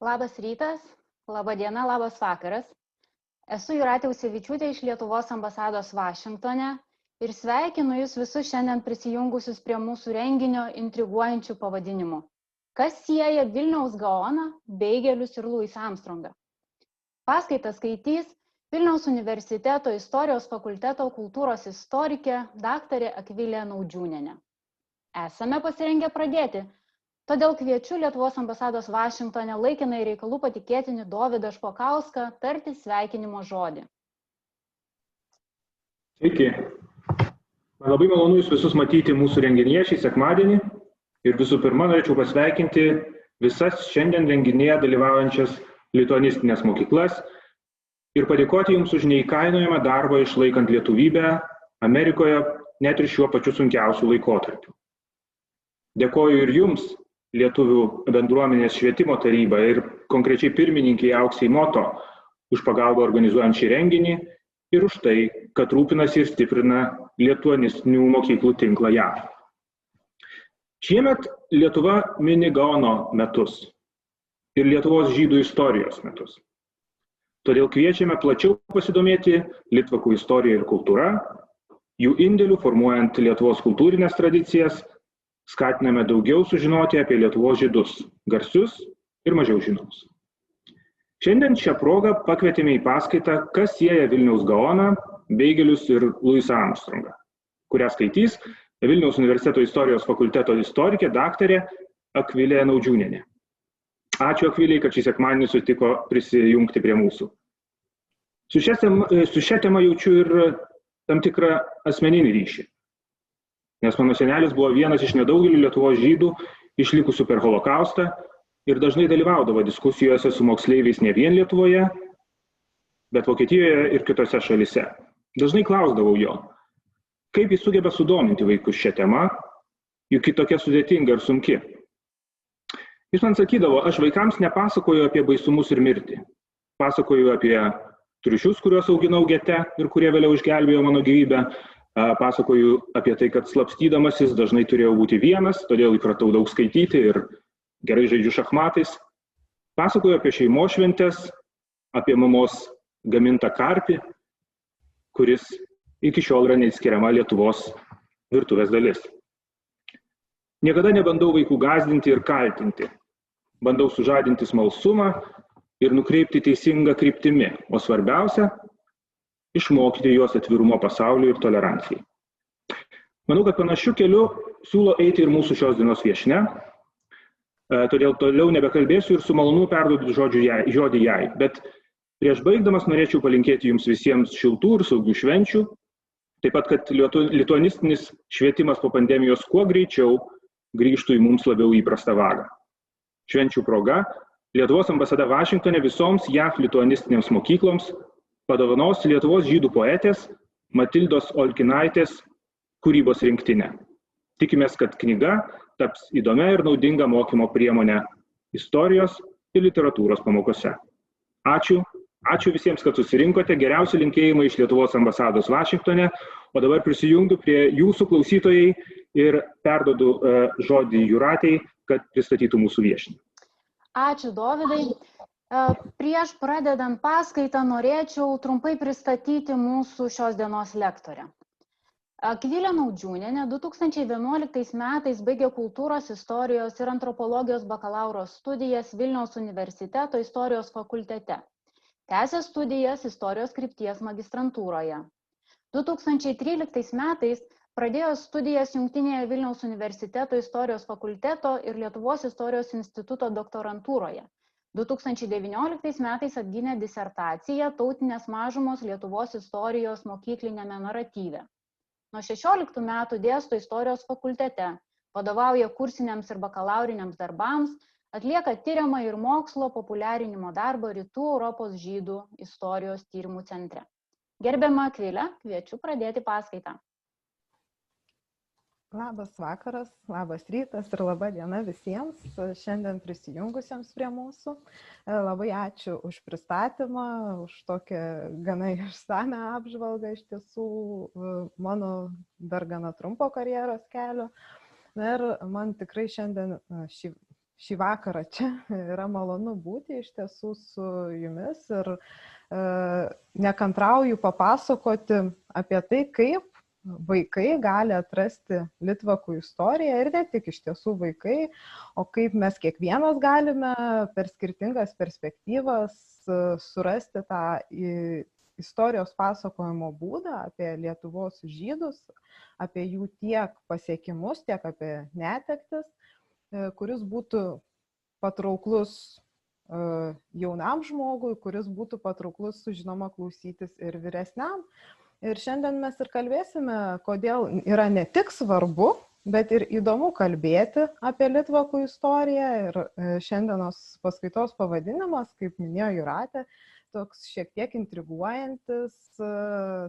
Labas rytas, laba diena, labas vakaras. Esu Jūratė Usevičiūtė iš Lietuvos ambasados Vašingtone ir sveikinu Jūs visus šiandien prisijungusius prie mūsų renginio intriguojančių pavadinimų. Kas sieja Vilniaus Gaoną, Beigelius ir Louis Armstrongą? Paskaitą skaitys Vilniaus universiteto istorijos fakulteto kultūros istorikė daktarė Akvilė Naudžiūnienė. Esame pasirengę pradėti. Todėl kviečiu Lietuvos ambasados Vašingtone laikinai reikalų patikėtinį Dovydą Špokauską tarti sveikinimo žodį. Sveiki. Man labai malonu Jūs visus matyti mūsų renginyje šį sekmadienį ir visų pirma norėčiau pasveikinti visas šiandien renginyje dalyvaujančias lituanistinės mokyklas ir padėkoti Jums už neįkainojamą darbą išlaikant lietuvybę Amerikoje net ir šiuo pačiu sunkiausiu laikotarpiu. Dėkoju ir Jums, Lietuvių bendruomenės švietimo taryba ir konkrečiai pirmininkiai Auksei Moto už pagalbą organizuojant šį renginį ir už tai, kad rūpinasi ir stiprina lituanistinių mokyklų tinklą JAV. Šiemet Lietuva mini Gaono metus ir Lietuvos žydų istorijos metus. Todėl kviečiame plačiau pasidomėti litvakų istorija ir kultūra, jų indėlių formuojant Lietuvos kultūrinės tradicijas, skatiname daugiau sužinoti apie Lietuvos žydus, garsius ir mažiau žinomus. Šiandien šią progą pakvietėme į paskaitą, kas sieja Vilniaus Gaoną, Beigelius ir Louis Armstrongą, kurią skaitys Vilniaus universiteto istorijos fakulteto istorikė daktarė Akvilė Naudžiūnienė. Ačiū Akvilei, kad šį sekmadienį sutiko prisijungti prie mūsų. Su šia tema jaučiu ir tam tikrą asmeninį ryšį. Nes mano senelis buvo vienas iš nedaugelio Lietuvos žydų išlikusių per holokaustą ir dažnai dalyvaudavo diskusijose su moksleiviais ne vien Lietuvoje, bet Vokietijoje ir kitose šalyse. Dažnai klausdavau jo, kaip jis sugeba sudominti vaikus šią temą, juk ji tokia sudėtinga ir sunki. Jis man sakydavo, aš vaikams nepasakoju apie baisumus ir mirtį. Pasakoju apie triušius, kuriuos auginau gete ir kurie vėliau išgelbėjo mano gyvybę. Pasakoju apie tai, kad slapstydamasis dažnai turėjau būti vienas, todėl įpratau daug skaityti ir gerai žaidžiu šachmatais. Pasakoju apie šeimos šventes, apie mamos gamintą karpį, kuris iki šiol yra neatskiriama Lietuvos virtuvės dalis. Niekada nebandau vaikų gąsdinti ir kaltinti. Bandau sužadinti smalsumą ir nukreipti teisingą kryptimi, o svarbiausia – išmokyti juos atvirumo pasauliui ir tolerancijai. Manau, kad panašiu keliu siūlo eiti ir mūsų šios dienos viešnia, todėl toliau nebekalbėsiu ir su malonu perduodu žodį jai. Bet prieš baigdamas norėčiau palinkėti Jums visiems šiltų ir saugių švenčių, taip pat, kad lituanistinis švietimas po pandemijos kuo greičiau grįžtų į mums labiau įprastą vagą. Švenčių proga Lietuvos ambasada Vašingtone visoms JAV lituanistinėms mokykloms padovanos Lietuvos žydų poetės Matildos Olkinaitės kūrybos rinktinę. Tikimės, kad knyga taps įdomia ir naudinga mokymo priemonė istorijos ir literatūros pamokose. Ačiū visiems, kad susirinkote. Geriausi linkėjimai iš Lietuvos ambasados Vašingtone, o dabar prisijungiu prie Jūsų klausytojai ir perduodu žodį Jūratei, kad pristatytų mūsų viešinį. Ačiū, Dovydai. Prieš pradedant paskaitą norėčiau trumpai pristatyti mūsų šios dienos lektorę. Akvilė Naudžiūnienė 2011 metais baigė kultūros istorijos ir antropologijos bakalauro studijas Vilniaus universiteto istorijos fakultete. Tęsė studijas istorijos krypties magistrantūroje. 2013 metais pradėjo studijas Jungtinėje Vilniaus universiteto istorijos fakulteto ir Lietuvos istorijos instituto doktorantūroje. 2019 metais apgynė disertaciją Tautinės mažumos Lietuvos istorijos mokyklinėme naratyve. Nuo 16 metų dėsto istorijos fakultete, vadovauja kursiniams ir bakalauriniams darbams, atlieka tiriamą ir mokslo populiarinimo darbą Rytų Europos žydų istorijos tyrimų centre. Gerbiama Akvilė, kviečiu pradėti paskaitą. Labas vakaras, labas rytas ir laba diena visiems šiandien prisijungusiems prie mūsų. Labai ačiū už pristatymą, už tokią gana išsamią apžvalgą iš tiesų mano dar gana trumpo karjeros kelio. Ir man tikrai šiandien šį šį vakarą čia. Yra malonu būti iš tiesų su jumis ir nekantrauju papasakoti apie tai, kaip vaikai gali atrasti litvakų istoriją ir ne tik iš tiesų vaikai, o kaip mes kiekvienas galime per skirtingas perspektyvas surasti tą istorijos pasakojimo būdą apie Lietuvos žydus, apie jų tiek pasiekimus, tiek apie netektis, kuris būtų patrauklus jaunam žmogui, kuris būtų patrauklus, žinoma, klausytis ir vyresniam. Ir šiandien mes ir kalbėsime, kodėl yra ne tik svarbu, bet ir įdomu kalbėti apie litvakų istoriją. Ir šiandienos paskaitos pavadinimas, kaip minėjo Jūratė, toks šiek tiek intriguojantis,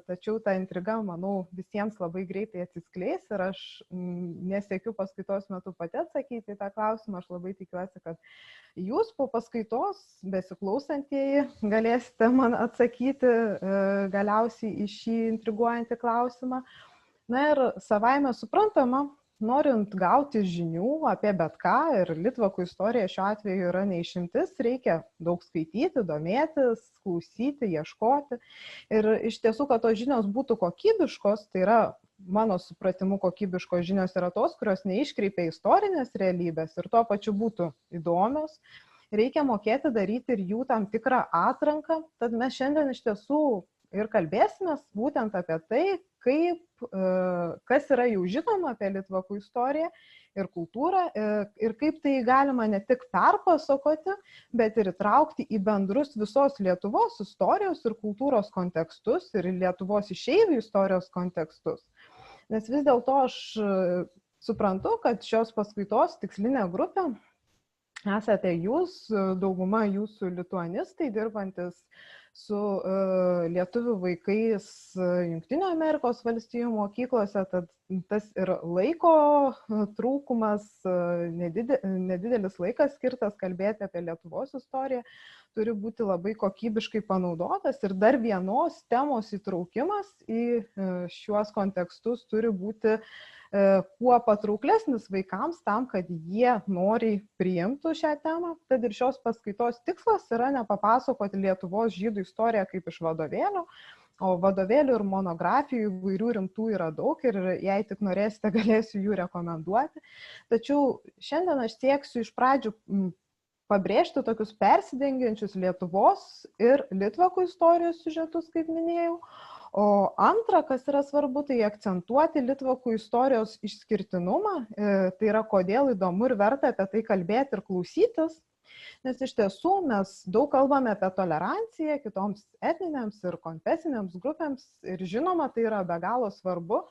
tačiau ta intriga, manau, visiems labai greitai atsiskleis ir aš nesiekiu paskaitos metu pati atsakyti į tą klausimą. Aš labai tikiuosi, kad jūs po paskaitos, besiklausantieji, galėsite man atsakyti galiausiai į šį intriguojantį klausimą. Na ir savaime suprantama, norint gauti žinių apie bet ką, ir litvakų istorija šiuo atveju yra neišimtis, reikia daug skaityti, domėtis, klausyti, ieškoti. Ir iš tiesų, kad tos žinios būtų kokybiškos, tai yra, mano supratimu, kokybiškos žinios yra tos, kurios neiškreipia istorinės realybės ir tuo pačiu būtų įdomios. Reikia mokėti daryti ir jų tam tikrą atranką. Tad mes šiandien iš tiesų ir kalbėsime būtent apie tai, kas yra jau žinoma apie litvakų istoriją ir kultūrą ir kaip tai galima ne tik perpasakoti, bet ir įtraukti į bendrus visos Lietuvos istorijos ir kultūros kontekstus ir Lietuvos išeivių istorijos kontekstus. Nes vis dėlto aš suprantu, kad šios paskaitos tikslinė grupė esate jūs, dauguma jūsų lituanistai, dirbantis su lietuvių vaikais Jungtinių Amerikos valstijų mokyklose, tad tas ir laiko trūkumas, nedidelis laikas skirtas kalbėti apie Lietuvos istoriją, turi būti labai kokybiškai panaudotas ir dar vienos temos įtraukimas į šiuos kontekstus turi būti kuo patrauklesnis vaikams tam, kad jie noriai priimtų šią temą. Tad ir šios paskaitos tikslas yra nepapasakoti Lietuvos žydų istoriją kaip iš vadovėlio, o vadovėlių ir monografijų įvairių rimtų yra daug ir jei tik norėsite, galėsiu jų rekomenduoti. Tačiau šiandien aš sieksiu iš pradžių pabrėžti tokius persidengiančius Lietuvos ir litvakų istorijos siužetus, kaip minėjau. O antra, kas yra svarbu, tai akcentuoti litvakų istorijos išskirtinumą, tai yra kodėl įdomu ir verta apie tai kalbėti ir klausytis, nes iš tiesų mes daug kalbame apie toleranciją kitoms etninėms ir konfesinėms grupėms ir žinoma, tai yra be galo svarbu,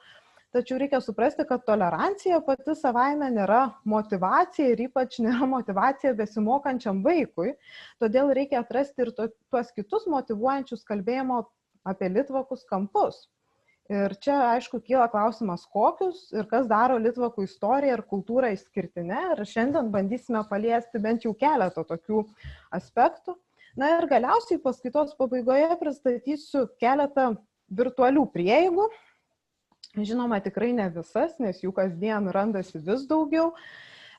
tačiau reikia suprasti, kad tolerancija pati savaime nėra motyvacija ir ypač nėra motyvacija besimokančiam vaikui, todėl reikia atrasti ir tuos kitus motyvuojančius kalbėjimo apie litvakus kampus. Ir čia, aišku, kyla klausimas, kokius ir kas daro litvakų istoriją ir kultūrą išskirtinę. Ir šiandien bandysime paliesti bent jau keletą tokių aspektų. Na ir galiausiai paskaitos pabaigoje pristatysiu keletą virtualių prieigų. Žinoma, tikrai ne visas, nes jų kasdien randasi vis daugiau.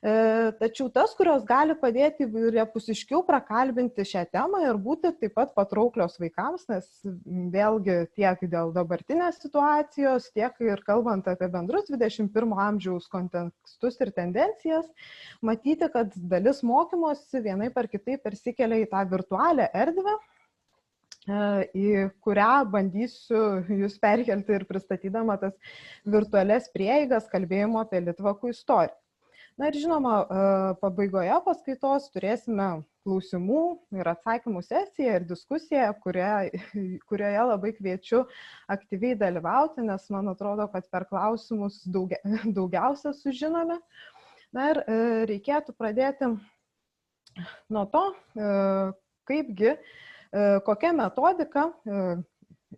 Tačiau tas, kurios gali padėti įvairiapusiškiau prakalbinti šią temą ir būti taip pat patrauklios vaikams, nes vėlgi tiek dėl dabartinės situacijos, tiek ir kalbant apie bendrus 21 amžiaus kontekstus ir tendencijas, matyti, kad dalis mokymosi vienaip ar kitaip persikelia į tą virtualią erdvę, į kurią bandysiu jūs perkelti ir pristatydama tas virtualias prieigas kalbėjimo apie litvakų istoriją. Na ir žinoma, pabaigoje paskaitos turėsime klausimų ir atsakymų sesiją ir diskusiją, kurioje labai kviečiu aktyviai dalyvauti, nes man atrodo, kad per klausimus daugiausia sužinome. Na ir reikėtų pradėti nuo to, kokia metodika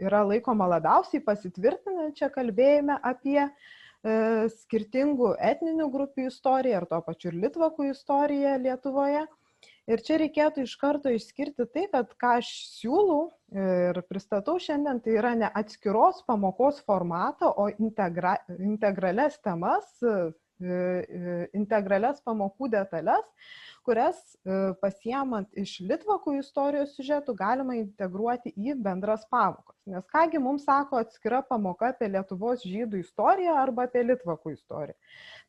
yra laikoma labiausiai pasitvirtinančia kalbėjime apie skirtingų etninių grupių istoriją ir tuo pačiu ir litvakų istoriją Lietuvoje. Ir čia reikėtų iš karto išskirti tai, kad ką aš siūlau ir pristatau šiandien, tai yra ne atskiros pamokos formatą, o integralias temas integralias pamokų detalės, kurias pasiemant iš litvakų istorijos siužetų galima integruoti į bendras pamokas. Nes kągi mums sako atskira pamoka apie Lietuvos žydų istoriją arba apie litvakų istoriją.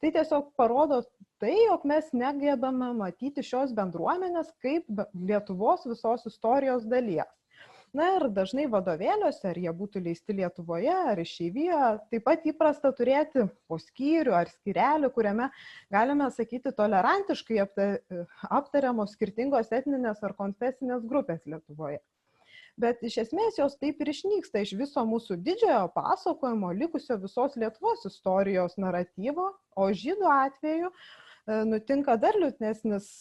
Tai tiesiog parodo tai, jog mes negebame matyti šios bendruomenės kaip Lietuvos visos istorijos dalies. Na ir dažnai vadovėliuose, ar jie būtų leisti Lietuvoje, ar išeivijoje, taip pat įprasta turėti po skyrių ar skyrelį, kuriame galime sakyti tolerantiškai aptariamos skirtingos etninės ar konfesinės grupės Lietuvoje. Bet iš esmės jos taip ir išnyksta iš viso mūsų didžiojo pasakojimo, likusio visos Lietuvos istorijos naratyvo, o žydų atveju nutinka dar liūdnesnis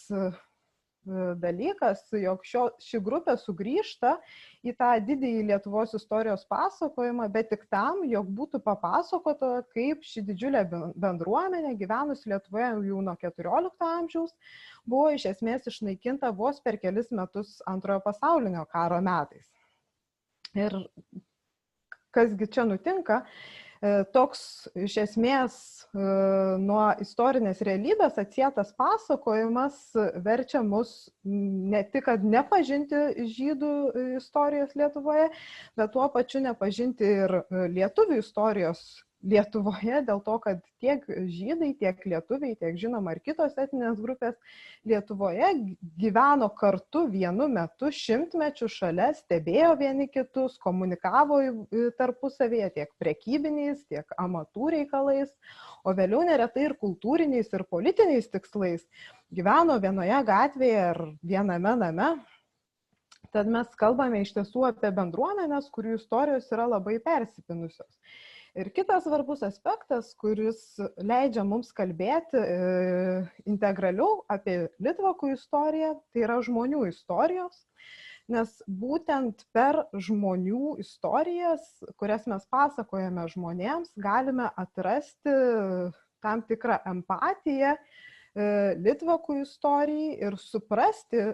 dalykas, jog ši grupė sugrįžta į tą didįjį Lietuvos istorijos pasakojimą, bet tik tam, jog būtų papasakota, kaip ši didžiulė bendruomenė gyvenusi Lietuvoje jau nuo 14 amžiaus buvo iš esmės išnaikinta vos per kelis metus Antrojo pasaulinio karo metais. Ir kasgi čia nutinka? Toks iš esmės nuo istorinės realybės atsietas pasakojimas verčia mus ne tik, kad nepažinti žydų istorijos Lietuvoje, bet tuo pačiu nepažinti ir lietuvių istorijos Lietuvoje, dėl to, kad tiek žydai, tiek lietuviai, tiek žinoma ir kitos etninės grupės Lietuvoje gyveno kartu vienu metu šimtmečių šalia, stebėjo vieni kitus, komunikavo tarpusavyje tiek prekybiniais, tiek amatų reikalais, o vėliau neretai ir kultūriniais ir politiniais tikslais. Gyveno vienoje gatvėje ar viename name. Tad mes kalbame iš tiesų apie bendruomenės, kurių istorijos yra labai persipinusios. Ir kitas svarbus aspektas, kuris leidžia mums kalbėti integraliau apie litvakų istoriją, tai yra žmonių istorijos, nes būtent per žmonių istorijas, kurias mes pasakojame žmonėms, galime atrasti tam tikrą empatiją litvakų istorijai ir suprasti,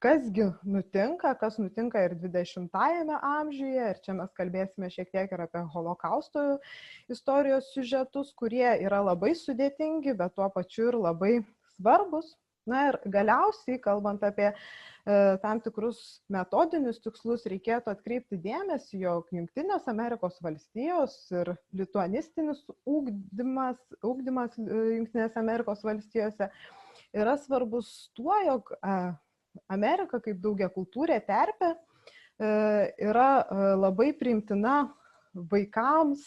kasgi nutinka, kas nutinka ir 20-ajame amžiuje, ir čia mes kalbėsime šiek tiek ir apie holokausto istorijos siužetus, kurie yra labai sudėtingi, bet tuo pačiu ir labai svarbus. Na ir galiausiai, kalbant apie tam tikrus metodinius tikslus, reikėtų atkreipti dėmesį, jog Jungtinės Amerikos valstijos ir lituanistinis ugdymas Jungtinės Amerikos valstijose yra svarbus tuo, jog Amerika kaip daugiakultūrė terpė yra labai priimtina vaikams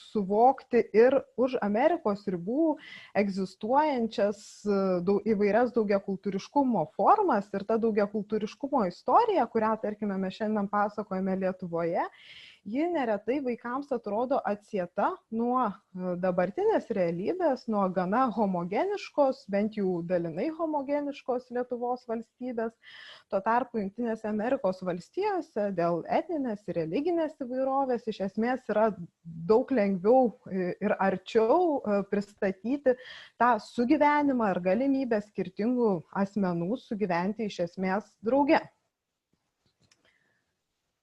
suvokti ir už Amerikos ribų egzistuojančias įvairias daugiakultūriškumo formas ir ta daugiakultūriškumo istorija, kurią, tarkime, mes šiandien pasakojame Lietuvoje, ji neretai vaikams atrodo atsieta nuo dabartinės realybės, nuo gana homogeniškos, bent jau dalinai homogeniškos Lietuvos valstybės. Tuo tarpu Jungtinėse Amerikos valstijose dėl etninės ir religinės įvairovės iš esmės yra daug lengviau ir arčiau pristatyti tą sugyvenimą ir galimybę skirtingų asmenų sugyventi iš esmės drauge.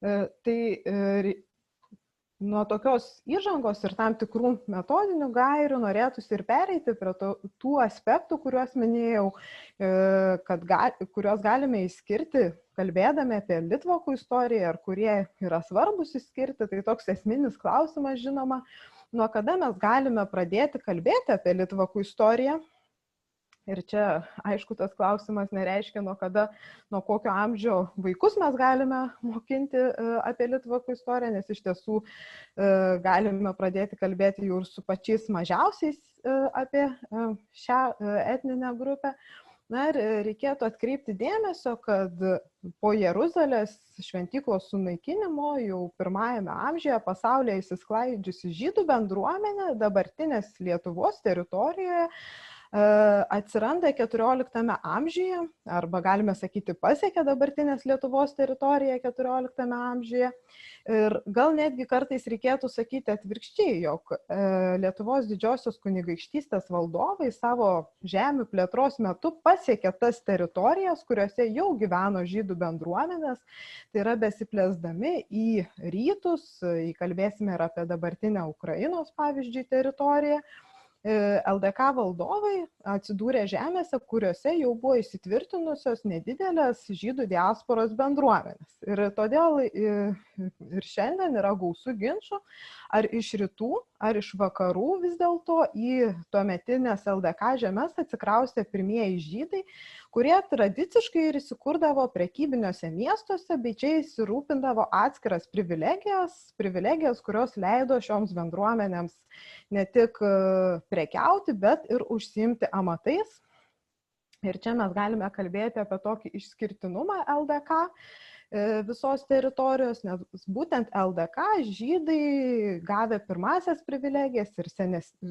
Tai nuo tokios įžangos ir tam tikrų metodinių gairių norėtųsi ir pereiti prie tų aspektų, kuriuos minėjau, kuriuos galime išskirti, kalbėdami apie litvakų istoriją, ar kurie yra svarbus išskirti. Tai toks esminis klausimas, žinoma, nuo kada mes galime pradėti kalbėti apie litvakų istoriją. Ir čia, aišku, tas klausimas nereiškia, nuo kokio amžio vaikus mes galime mokinti apie litvakų istoriją, nes iš tiesų galime pradėti kalbėti jau ir su pačiais mažiausiais apie šią etninę grupę. Na ir reikėtų atkreipti dėmesio, kad po Jeruzalės šventyklos sunaikinimo jau 1-ame amžiuje pasaulyje įsisklaidžiusi žydų bendruomenė dabartinės Lietuvos teritorijoje atsiranda 14 amžiuje, arba galime sakyti pasiekė dabartinės Lietuvos teritoriją 14 amžiuje. Ir gal netgi kartais reikėtų sakyti atvirkščiai, jog Lietuvos didžiosios kunigaikštystės valdovai savo žemių plėtros metu pasiekė tas teritorijas, kuriuose jau gyveno žydų bendruomenės, tai yra besiplėsdami į rytus, kalbėsime ir apie dabartinę Ukrainos, pavyzdžiui, teritoriją. LDK valdovai atsidūrė žemėse, kuriuose jau buvo įsitvirtinusios nedidelės žydų diasporos bendruomenės. Ir todėl ir šiandien yra gausų ginčų, ar iš rytų, ar iš vakarų vis dėlto į tuometinės LDK žemės atsikraustė pirmieji žydai, kurie tradiciškai ir įsikurdavo prekybiniuose miestuose, bei čia įsirūpindavo atskiras privilegijas, kurios leido šioms bendruomenėms ne tik prekiauti, bet ir užsiimti amatais. Ir čia mes galime kalbėti apie tokį išskirtinumą LDK visos teritorijos, nes būtent LDK žydai gavę pirmasias privilegijas ir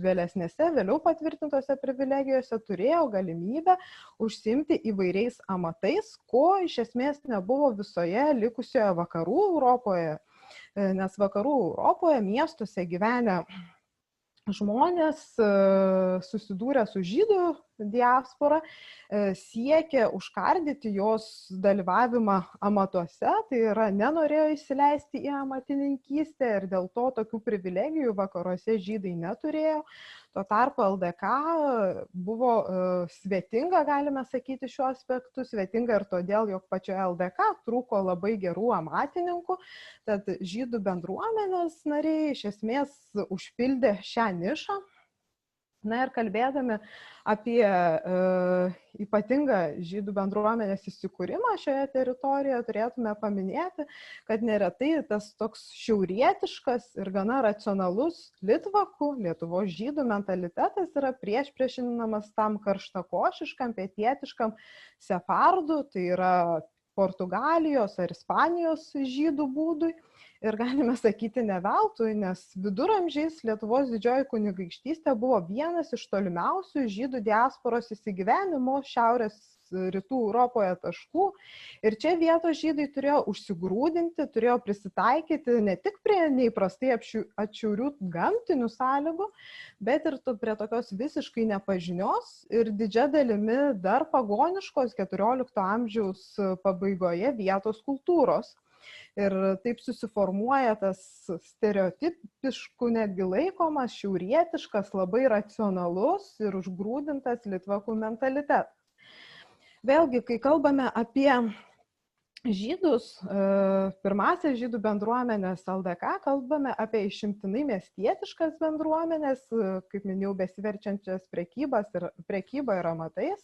vėlesnėse, vėliau patvirtintose privilegijose turėjo galimybę užsiimti įvairiais amatais, ko iš esmės nebuvo visoje likusioje vakarų Europoje, nes vakarų Europoje miestuose gyvenę žmonės susidūrę su žydų diaspora siekė užkardyti jos dalyvavimą amatuose, tai yra nenorėjo įsileisti į amatininkystę ir dėl to tokių privilegijų vakaruose žydai neturėjo. Tuo tarpu LDK buvo svetinga, galime sakyti, šiuo aspektu, svetinga ir todėl, jog pačioje LDK trūko labai gerų amatininkų, tad žydų bendruomenės nariai iš esmės užpildė šią nišą. Na ir kalbėdami apie ypatingą žydų bendruomenės įsikūrimą šioje teritorijoje, turėtume paminėti, kad neretai tas toks šiaurietiškas ir gana racionalus litvakų, Lietuvos žydų mentalitetas yra priešpriešinamas tam karštakošiškam, pietietiškam sefardų, tai yra Portugalijos ar Ispanijos žydų būdui. Ir galime sakyti ne veltui, nes viduramžiais Lietuvos didžioji kunigaikštystė buvo vienas iš tolimiausių žydų diasporos įsigyvenimo šiaurės rytų Europoje taškų. Ir čia vietos žydai turėjo užsigrūdinti, turėjo prisitaikyti ne tik prie neįprastai atšiaurių gamtinių sąlygų, bet ir prie tokios visiškai nepažinios ir didžia dalimi dar pagoniškos 14 amžiaus pabaigoje vietos kultūros. Ir taip susiformuoja tas stereotipiškų netgi laikomas, šiaurietiškas, labai racionalus ir užgrūdintas litvakų mentalitetas. Vėlgi, kai kalbame apie žydus, pirmasias žydų bendruomenės LDK, kalbame apie išimtinai miestietiškas bendruomenės, kaip minėjau, besiverčiančias prekybą ir amatais,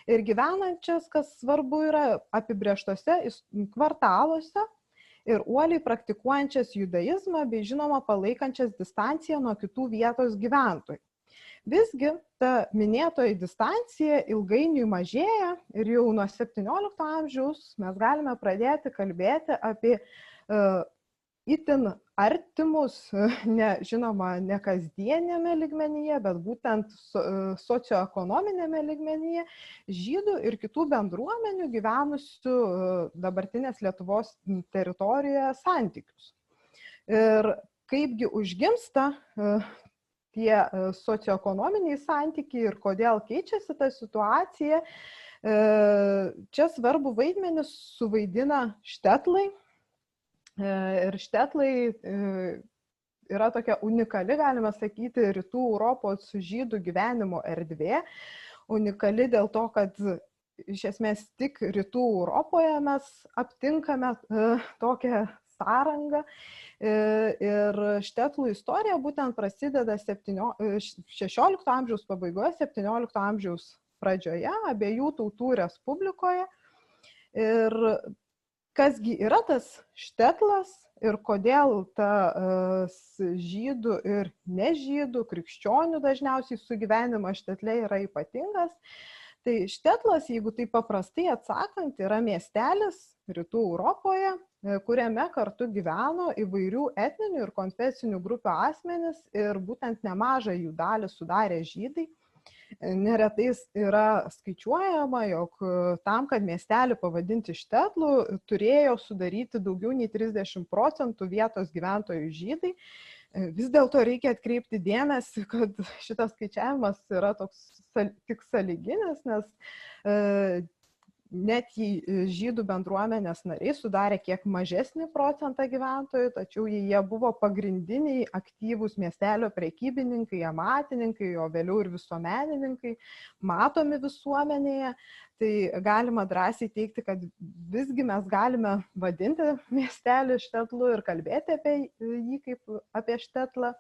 ir gyvenančias, kas svarbu yra, apibrėžtose kvartaluose, ir uoliai praktikuojančias judaizmą bei žinoma palaikančias distanciją nuo kitų vietos gyventojų. Visgi ta minėtoji distancija ilgainiui mažėja ir jau nuo 17 amžiaus mes galime pradėti kalbėti apie itin artimus, žinoma, ne kasdienėme lygmenyje, bet būtent socioekonominėme lygmenyje žydų ir kitų bendruomenių gyvenusių dabartinės Lietuvos teritorijoje santykius. Ir kaipgi užgimsta tie socioekonominiai santykiai ir kodėl keičiasi ta situacija, čia svarbu vaidmenį suvaidina štetlai. Ir štetlai yra tokia unikali, galime sakyti, rytų Europos žydų gyvenimo erdvė. Unikali dėl to, kad iš esmės tik rytų Europoje mes aptinkame tokią sąrangą. Ir štetlų istorija būtent prasideda 16 amžiaus pabaigoje, 17 amžiaus pradžioje, abiejų tautų respublikoje. Ir kasgi yra tas štetlas ir kodėl tas žydų ir nežydų, krikščionių dažniausiai sugyvenimas štetle yra ypatingas. Tai štetlas, jeigu tai paprastai atsakant, yra miestelis rytų Europoje, kuriame kartu gyveno įvairių etninių ir konfesinių grupių asmenys ir būtent nemažą jų dalį sudarė žydai. Neretais yra skaičiuojama, jog tam, kad miestelį pavadinti štetlu, turėjo sudaryti daugiau nei 30% vietos gyventojų žydai. Vis dėlto reikia atkreipti dėmesį, kad šitas skaičiavimas yra toks tik sąlyginis, nes net jei žydų bendruomenės nariai sudarė kiek mažesnį procentą gyventojų, tačiau jie buvo pagrindiniai aktyvūs miestelio prekybininkai, amatininkai, o vėliau ir visuomenininkai, matomi visuomenėje. Tai galima drąsiai teikti, kad visgi mes galime vadinti miestelį Štetlu ir kalbėti apie jį kaip apie Štetlą.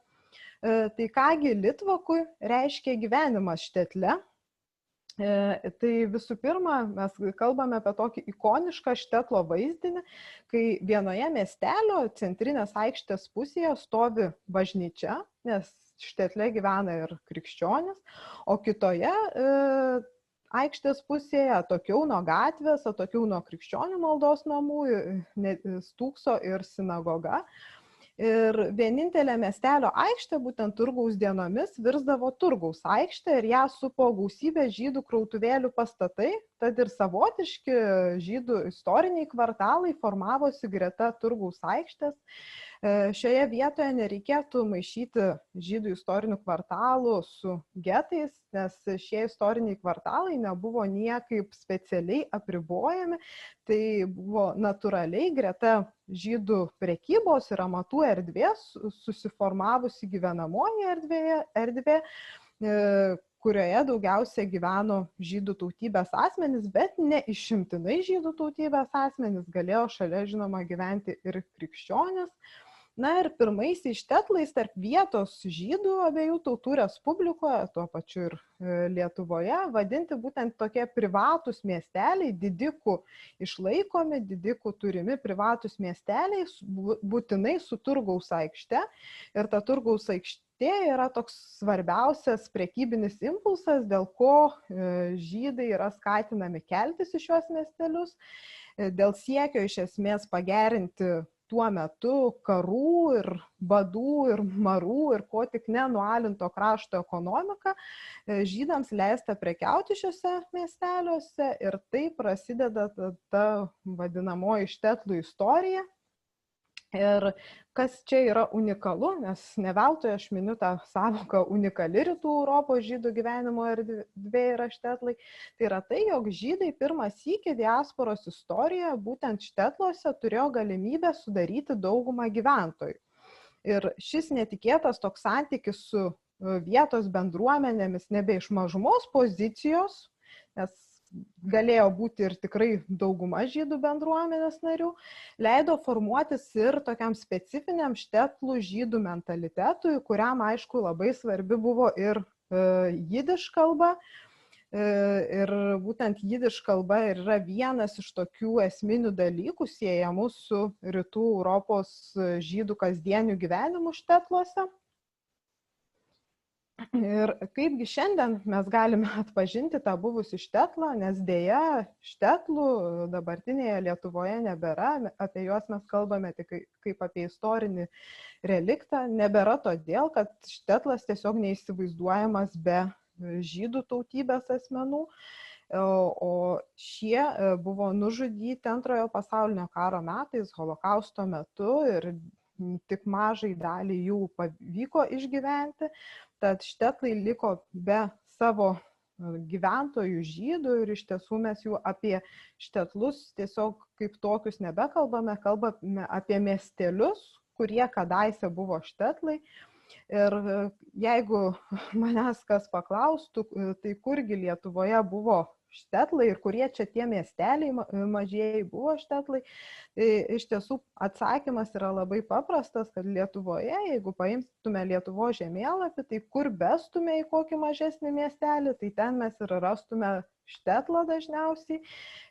Tai kągi Litvakui reiškia gyvenimas Štetle? Tai visų pirma, mes kalbame apie tokį ikonišką Štetlo vaizdinį, kai vienoje miestelio centrinės aikštės pusėje stovi bažnyčia, nes Štetle gyvena ir krikščionis, o kitoje aikštės pusėje atokiau nuo gatvės, atokiau nuo krikščionių maldos namų, stūkso ir sinagoga. Ir vienintelė miestelio aikštė, būtent turgaus dienomis, virsdavo turgaus aikštė ir ją supo gausybė žydų krautuvėlių pastatai, tad ir savotiški žydų istoriniai kvartalai formavosi greta turgaus aikštės. Šioje vietoje nereikėtų maišyti žydų istorinių kvartalų su getais, nes šie istoriniai kvartalai nebuvo niekaip specialiai apribojami, tai buvo natūraliai greta žydų prekybos ir amatų erdvės susiformavusi gyvenamoji erdvė, kurioje daugiausia gyveno žydų tautybės asmenys, bet ne išimtinai žydų tautybės asmenys, galėjo šalia žinoma gyventi ir krikščionis. Na ir pirmaisiais Štetlais tarp vietos žydų abiejų tautų respublikoje, tuo pačiu ir Lietuvoje, vadinti būtent tokie privatūs miesteliai, didikų išlaikomi, didikų turimi privatūs miesteliai, būtinai su turgaus aikšte. Ir ta turgaus aikštė yra toks svarbiausias prekybinis impulsas, dėl ko žydai yra skatinami keltis į šiuos miestelius, dėl siekio iš esmės pagerinti tuo metu karų ir badų ir marų ir ko tik nenualinto krašto ekonomiką, žydams leista prekiauti šiuose miesteliuose ir taip prasideda ta vadinamoji Štetlų istorija. Ir kas čia yra unikalu, nes ne veltui aš miniu tą sąvoką unikali rytų Europos žydų gyvenimo erdvė yra Štetlai, tai yra tai, jog žydai pirmą sykį diasporos istorijoje būtent Štetluose turėjo galimybę sudaryti daugumą gyventojų. Ir šis netikėtas toks santykis su vietos bendruomenėmis nebe iš mažumos pozicijos, nes galėjo būti ir tikrai dauguma žydų bendruomenės narių, leido formuotis ir tokiam specifiniam Štetlų žydų mentalitetui, kuriam, aišku, labai svarbi buvo ir jidiš kalba. Ir būtent jidiš kalba yra vienas iš tokių esminių dalykų siejamų su rytų Europos žydų kasdieniu gyvenimu Štetluose. Ir kaipgi šiandien mes galime atpažinti tą buvusį Štetlą, nes dėja Štetlų dabartinėje Lietuvoje nebėra, apie juos mes kalbame tik kaip apie istorinį reliktą, nebėra todėl, kad Štetlas tiesiog neįsivaizduojamas be žydų tautybės asmenų, o šie buvo nužudyti Antrojo pasaulinio karo metais, holokausto metu ir tik mažai dalį jų pavyko išgyventi. Tad Štetlai liko be savo gyventojų žydų ir iš tiesų mes jų apie Štetlus tiesiog kaip tokius nebekalbame, kalbame apie miestelius, kurie kadaise buvo Štetlai. Ir jeigu manęs kas paklaustų, tai kurgi Lietuvoje buvo Štetlai ir kurie čia tie miesteliai mažieji buvo Štetlai, tai iš tiesų atsakymas yra labai paprastas, kad Lietuvoje, jeigu paimtume Lietuvos žemėlapį, tai kur bestume į kokį mažesnį miestelį, tai ten mes ir rastume Štetlą dažniausiai.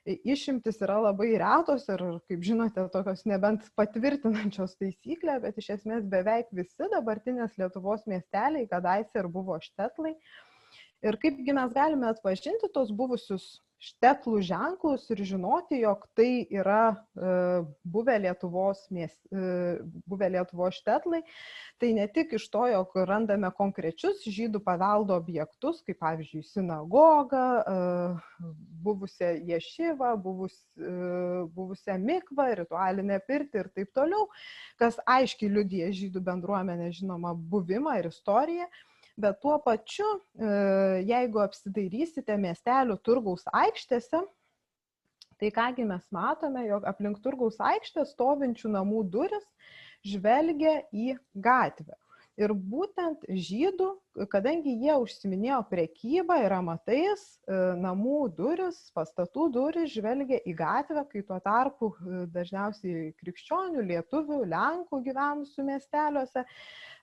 Išimtis yra labai retos ir, kaip žinote, tokios nebent patvirtinančios taisyklę, bet iš esmės beveik visi dabartinės Lietuvos miesteliai kadaise ir buvo Štetlai. Ir kaipgi mes galime atpažinti tos buvusius Štetlų ženklus ir žinoti, jog tai yra buvę Lietuvos Štetlai, tai ne tik iš to, jog randame konkrečius žydų paveldo objektus, kaip pavyzdžiui sinagogą, buvusią ješivą, buvusią mikvą, ritualinę pirtį ir taip toliau, kas aiškiai liudija žydų bendruomenę žinoma buvimą ir istoriją. Bet tuo pačiu, jeigu apsidairysite miestelių turgaus aikštėse, Tai kągi mes matome, jog aplink Turgaus aikštę stovinčių namų duris žvelgia į gatvę. Ir būtent žydų, kadangi jie užsiminėjo prekybą ir amatais, namų duris, pastatų duris žvelgia į gatvę, kai tuo tarpu dažniausiai krikščionių, lietuvių, lenkų gyvenusių miesteliuose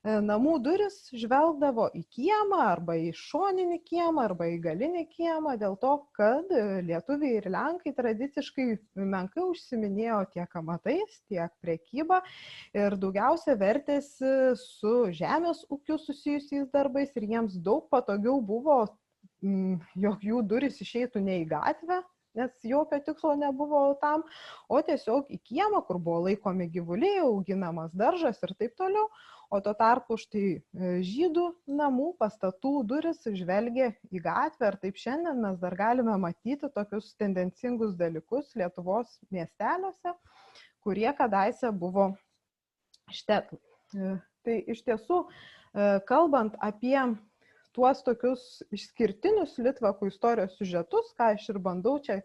namų duris žvelgdavo į kiemą arba į šoninį kiemą arba į galinį kiemą, dėl to, kad lietuviai ir lenkai tradiciškai menkai užsiminėjo tiek amatais, tiek prekyba ir daugiausia vertėsi su žemės ūkiu susijusiais darbais ir jiems daug patogiau buvo, jog jų duris išeitų ne į gatvę, nes jokio tikslo nebuvo tam, o tiesiog į kiemą, kur buvo laikomi gyvuliai, auginamas daržas ir taip toliau. O tuo tarpu štai žydų namų pastatų duris žvelgia į gatvę ir taip šiandien mes dar galime matyti tokius tendencingus dalykus Lietuvos miesteliuose, kurie kadaise buvo štetlai. Tai iš tiesų, kalbant apie tuos tokius išskirtinius litvakų istorijos siužetus, ką aš ir bandau čia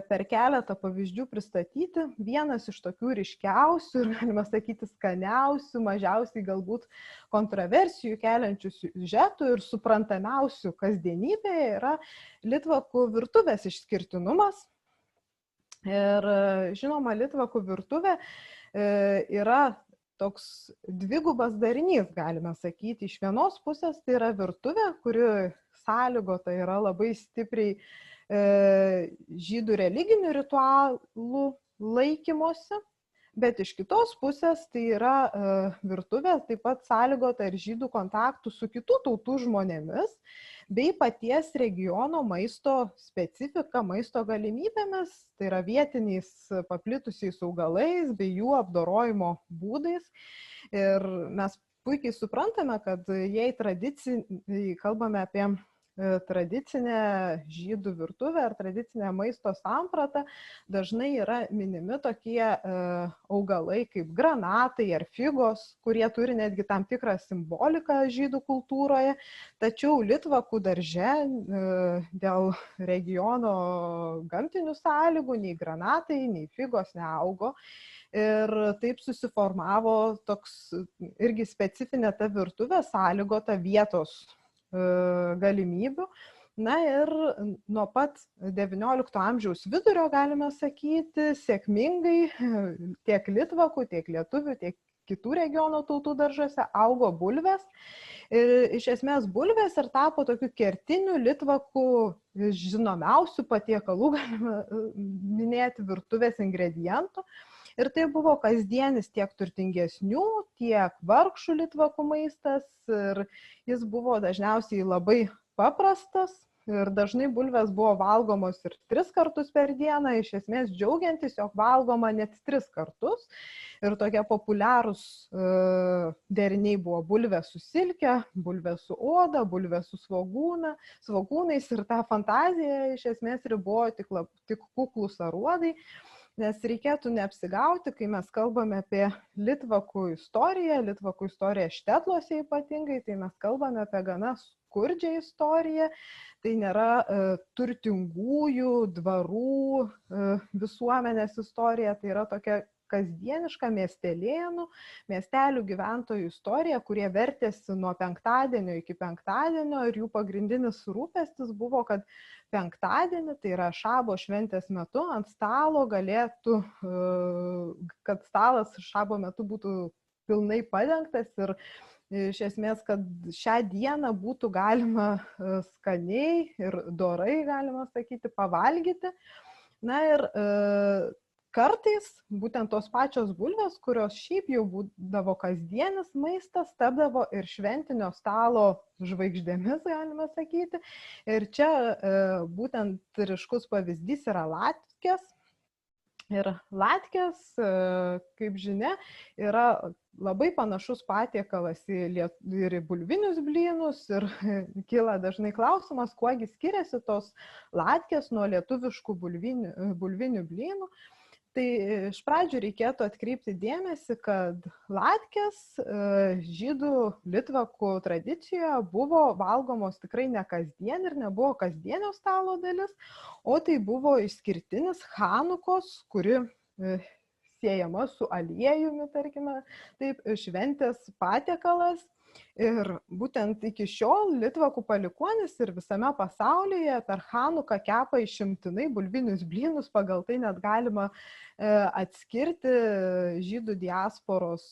per keletą pavyzdžių pristatyti, vienas iš tokių ryškiausių ir, galima sakyti, skaniausių, mažiausiai galbūt kontroversijų keliančių siužetų ir suprantamiausių kasdienybėje yra litvakų virtuvės išskirtinumas. Ir žinoma, litvakų virtuvė yra toks dvigubas darinys, galime sakyti. Iš vienos pusės tai yra virtuvė, kuri sąlygota yra labai stipriai žydų religinių ritualų laikymosi, bet iš kitos pusės tai yra virtuvė taip pat sąlygota ir žydų kontaktų su kitų tautų žmonėmis, bei paties regiono maisto specifika, maisto galimybėmis, tai yra vietiniais paplitusiais augalais bei jų apdorojimo būdais. Ir mes puikiai suprantame, kad jei kalbame apie tradicinę žydų virtuvę ar tradicinę maisto sampratą, dažnai yra minimi tokie augalai kaip granatai ar figos, kurie turi netgi tam tikrą simboliką žydų kultūroje, tačiau litvakų darže dėl regiono gamtinių sąlygų nei granatai, nei figos neaugo. Ir taip susiformavo toks irgi specifinė ta virtuvė sąlygota vietos galimybių. Na ir nuo pat XIX amžiaus vidurio, galime sakyti, sėkmingai tiek litvakų, tiek lietuvių, tiek kitų regiono tautų daržuose augo bulvės. Ir iš esmės bulvės ir tapo tokiu kertiniu litvakų žinomiausių patiekalų, galime minėti, virtuvės ingredientų. Ir tai buvo kasdienis tiek turtingesnių, tiek vargšų litvakų maistas ir jis buvo dažniausiai labai paprastas ir dažnai bulvės buvo valgomos ir 3 kartus per dieną, iš esmės džiaugiantis, jog valgoma net 3 kartus. Ir tokie populiarūs deriniai buvo bulvė su silke, bulvė su oda, bulvė su svogūnais ir ta fantazija iš esmės ribojo tik kuklūs aruodai. Nes reikėtų neapsigauti, kai mes kalbame apie litvakų istoriją štetluose ypatingai, tai mes kalbame apie gana skurdžią istoriją, tai nėra turtingųjų dvarų visuomenės istorija, tai yra tokia kasdieniška miestelių gyventojų istorija, kurie vertėsi nuo penktadienio iki penktadienio ir jų pagrindinis rūpestis buvo, kad penktadienį, tai yra šabo šventės metu, ant stalo galėtų, kad stalas šabo metu būtų pilnai padengtas ir iš esmės, kad šią dieną būtų galima skaniai ir dorai, galima sakyti, pavalgyti. Na ir kartais būtent tos pačios bulvės, kurios šiaip jau būdavo kasdienis maistas, tapdavo ir šventinio stalo žvaigždėmis, galime sakyti. Ir čia būtent ryškus pavyzdys yra latkės. Ir latkės, kaip žinia, yra labai panašus patiekalas ir į bulvinius blynus. Ir kyla dažnai klausimas, kuogi skiriasi tos latkės nuo lietuviškų bulvinių blynų. Tai iš pradžių reikėtų atkreipti dėmesį, kad latkės žydų litvakų tradicijoje buvo valgomos tikrai ne kasdien ir nebuvo kasdienio stalo dalis, o tai buvo išskirtinis Chanukos, kuri siejama su aliejumi, tarkime, taip, šventės patiekalas. Ir būtent iki šiol litvakų palikuonis ir visame pasaulyje per Chanuką kepa išimtinai bulvinius blynus, pagal tai net galima atskirti žydų diasporos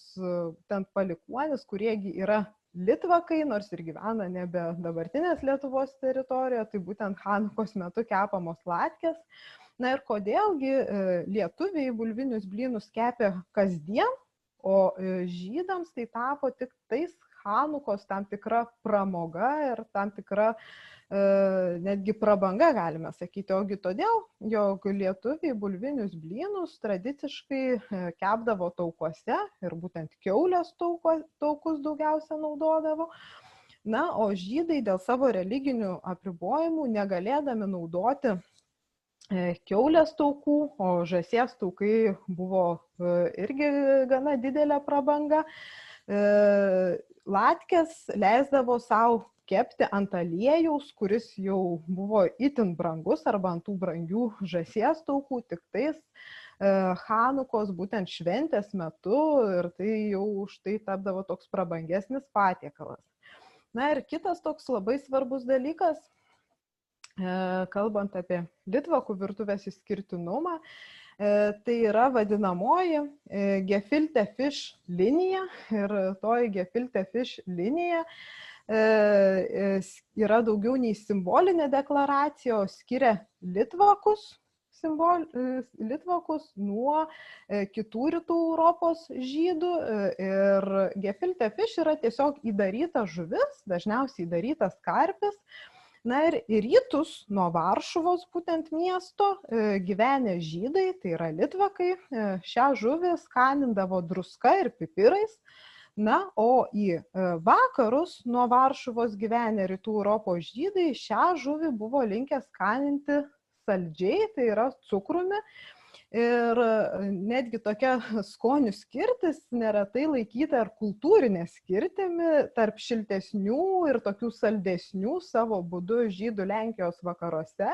ten palikuonis, kuriegi yra litvakai, nors ir gyvena nebe dabartinės Lietuvos teritorijoje, tai būtent Chanukos metu kepamos latkės. Na ir kodėlgi lietuviai bulvinius blynus kepė kasdien, o žydams tai tapo tik tais Chanukos tam tikra pramoga ir tam tikra netgi prabanga, galime sakyti. Ogi todėl, jog lietuviai bulvinius blynus tradiciškai kepdavo taukuose ir būtent kiaulės taukus daugiausia naudodavo. Na, o žydai dėl savo religinių apribojimų negalėdami naudoti kiaulės taukų, o žąsies taukai buvo irgi gana didelė prabanga. Latkės leisdavo savo kepti ant aliejaus, kuris jau buvo itin brangus, arba ant tų brangių žąsies taukų, tik tais Chanukos būtent šventės metu, ir tai jau už tai tapdavo toks prabangesnis patiekalas. Na ir kitas toks labai svarbus dalykas, kalbant apie litvakų virtuvės išskirtinumą, tai yra vadinamoji gefilte fish linija. Ir toji gefilte fish linija yra daugiau nei simbolinė deklaracija, o skiria litvakus nuo kitų rytų Europos žydų. Ir gefilte fish yra tiesiog įdaryta žuvis, dažniausiai įdarytas karpis. Na ir į rytus nuo Varšuvos būtent miesto gyvenę žydai, tai yra litvakai, šią žuvį skanindavo druska ir pipirais. Na, o į vakarus nuo Varšuvos gyvenę rytų Europos žydai šią žuvį buvo linkę skaninti saldžiai, tai yra cukrumi. Ir netgi tokia skonių skirtis neretai laikyta ir kultūrinė skirtimi tarp šiltesnių ir tokių saldesnių savo būdu žydų Lenkijos vakaruose,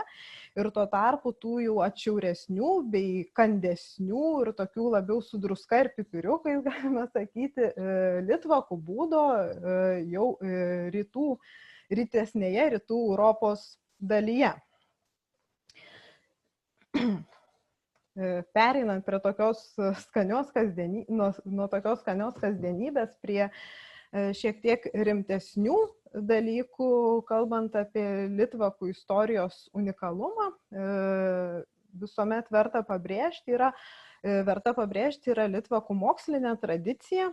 ir tuo tarpu tų jau atšiauresnių bei kandesnių ir tokių labiau su druska ir pipiriukais, galime sakyti, litvakų būdo jau rytesnėje rytų Europos dalyje. Pereinant prie tokios skanios kasdienybės prie šiek tiek rimtesnių dalykų, kalbant apie litvakų istorijos unikalumą, visuomet verta pabrėžti yra litvakų mokslinė tradicija.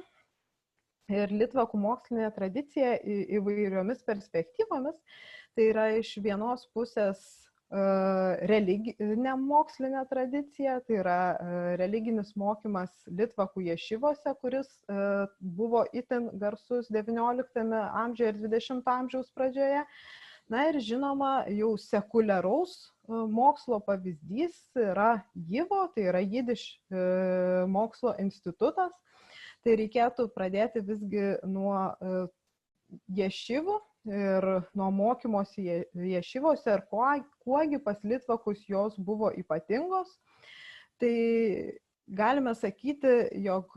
Ir litvakų mokslinė tradicija įvairiomis perspektyvomis, tai yra iš vienos pusės religinė mokslinė tradicija, tai yra religinis mokymas litvakų ješivose, kuris buvo itin garsus XIX amžiuje ir XX amžiaus pradžioje. Na ir žinoma, jau sekuliaraus mokslo pavyzdys yra JIVO, tai yra Jidiš mokslo institutas. Tai reikėtų pradėti visgi nuo ješivų ir nuo mokymosi ješivose ir kuogi pas litvakus jos buvo ypatingos. Tai galime sakyti, jog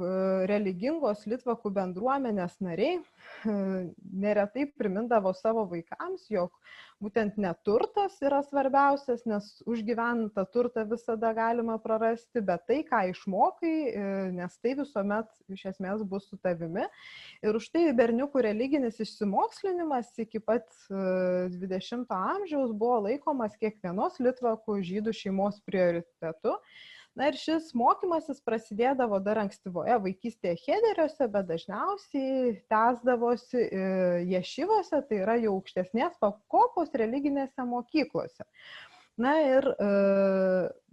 religingos litvakų bendruomenės nariai neretai primindavo savo vaikams, jog būtent neturtas yra svarbiausias, nes užgyventą turtą visada galima prarasti, bet tai, ką išmokai, nes tai visuomet iš esmės bus su tavimi. Ir už tai berniukų religinis išsimokslinimas iki pat 20 amžiaus buvo laikomas kiekvienos litvakų žydų šeimos prioritetu. Na ir šis mokymasis prasidėdavo dar ankstyvoje vaikystėje cheder-iuose, bet dažniausiai tęsdavosi ješivose, tai yra jau aukštesnės pakopos religinėse mokyklose. Na ir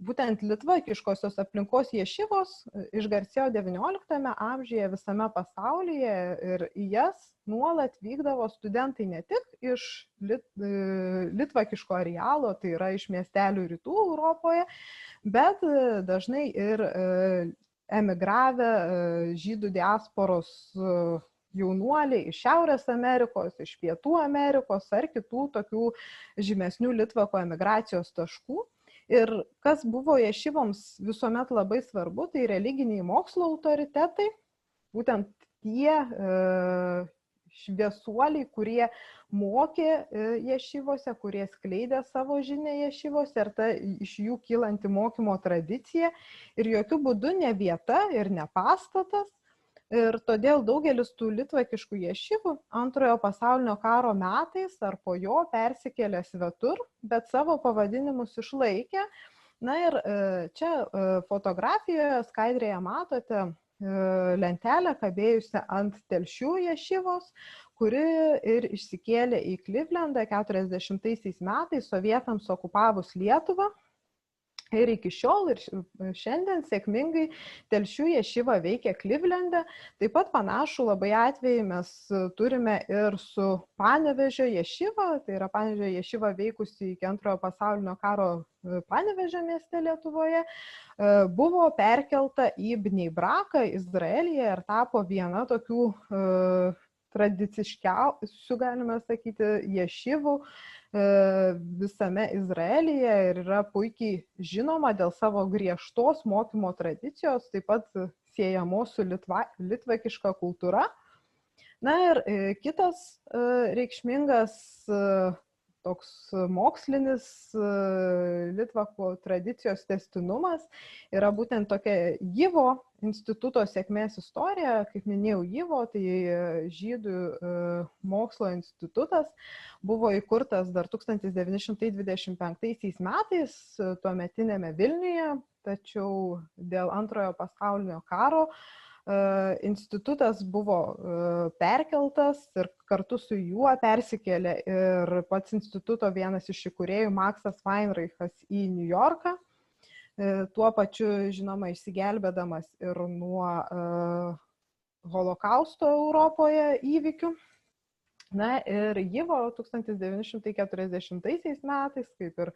būtent litvakiškosios aplinkos ješivos išgarsėjo XIX amžiuje visame pasaulyje ir į jas nuolat vykdavo studentai ne tik iš litvakiško arealo, tai yra iš miestelių rytų Europoje, bet dažnai ir emigravę žydų diasporos jaunuoliai iš Šiaurės Amerikos, iš Pietų Amerikos ar kitų tokių žymesnių Litvako emigracijos taškų. Ir kas buvo ješivoms visuomet labai svarbu, tai religiniai mokslo autoritetai, būtent tie šviesuoliai, kurie mokė ješivose, kurie skleidė savo žinią ješivose ir ta iš jų kylanti mokymo tradicija ir jokių būdų ne vieta ir ne pastatas. Ir todėl daugelis tų litvakiškų ješivų Antrojo pasaulinio karo metais ar po jo persikėlė svetur, bet savo pavadinimus išlaikė. Na ir čia fotografijoje skaidrėje matote lentelę kabėjusią ant Telšių ješivos, kuri ir išsikėlė į Klivlendą 40 metais sovietams okupavus Lietuvą. Ir iki šiol ir šiandien sėkmingai Telšių ješiva veikia Klivlende. Taip pat panašų labai atvejį mes turime ir su Panevėžio ješiva, tai yra Panevėžio ješiva veikusi iki Antrojo pasaulinio karo Panevėžio mieste Lietuvoje, buvo perkelta į Bnei Braką, Izraelyje ir tapo viena tokių tradiciškiausių, galime sakyti, ješivų visame Izraelyje ir yra puikiai žinoma dėl savo griežtos mokymo tradicijos, taip pat siejamos su litvakiška kultūra. Na ir kitas reikšmingas toks mokslinis litvakų tradicijos tęstinumas yra būtent tokia JIVO instituto sėkmės istorija. Kaip minėjau, JIVO, tai Žydų mokslo institutas, buvo įkurtas dar 1925 metais tuometinėme Vilniuje, tačiau dėl Antrojo pasaulinio karo institutas buvo perkeltas ir kartu su juo persikėlė ir pats instituto vienas iš įkūrėjų Maksas Weinreichas į Niujorką, tuo pačiu, žinoma, išsigelbėdamas ir nuo holokausto Europoje įvykių. Na ir JIVO 1940 metais, kaip ir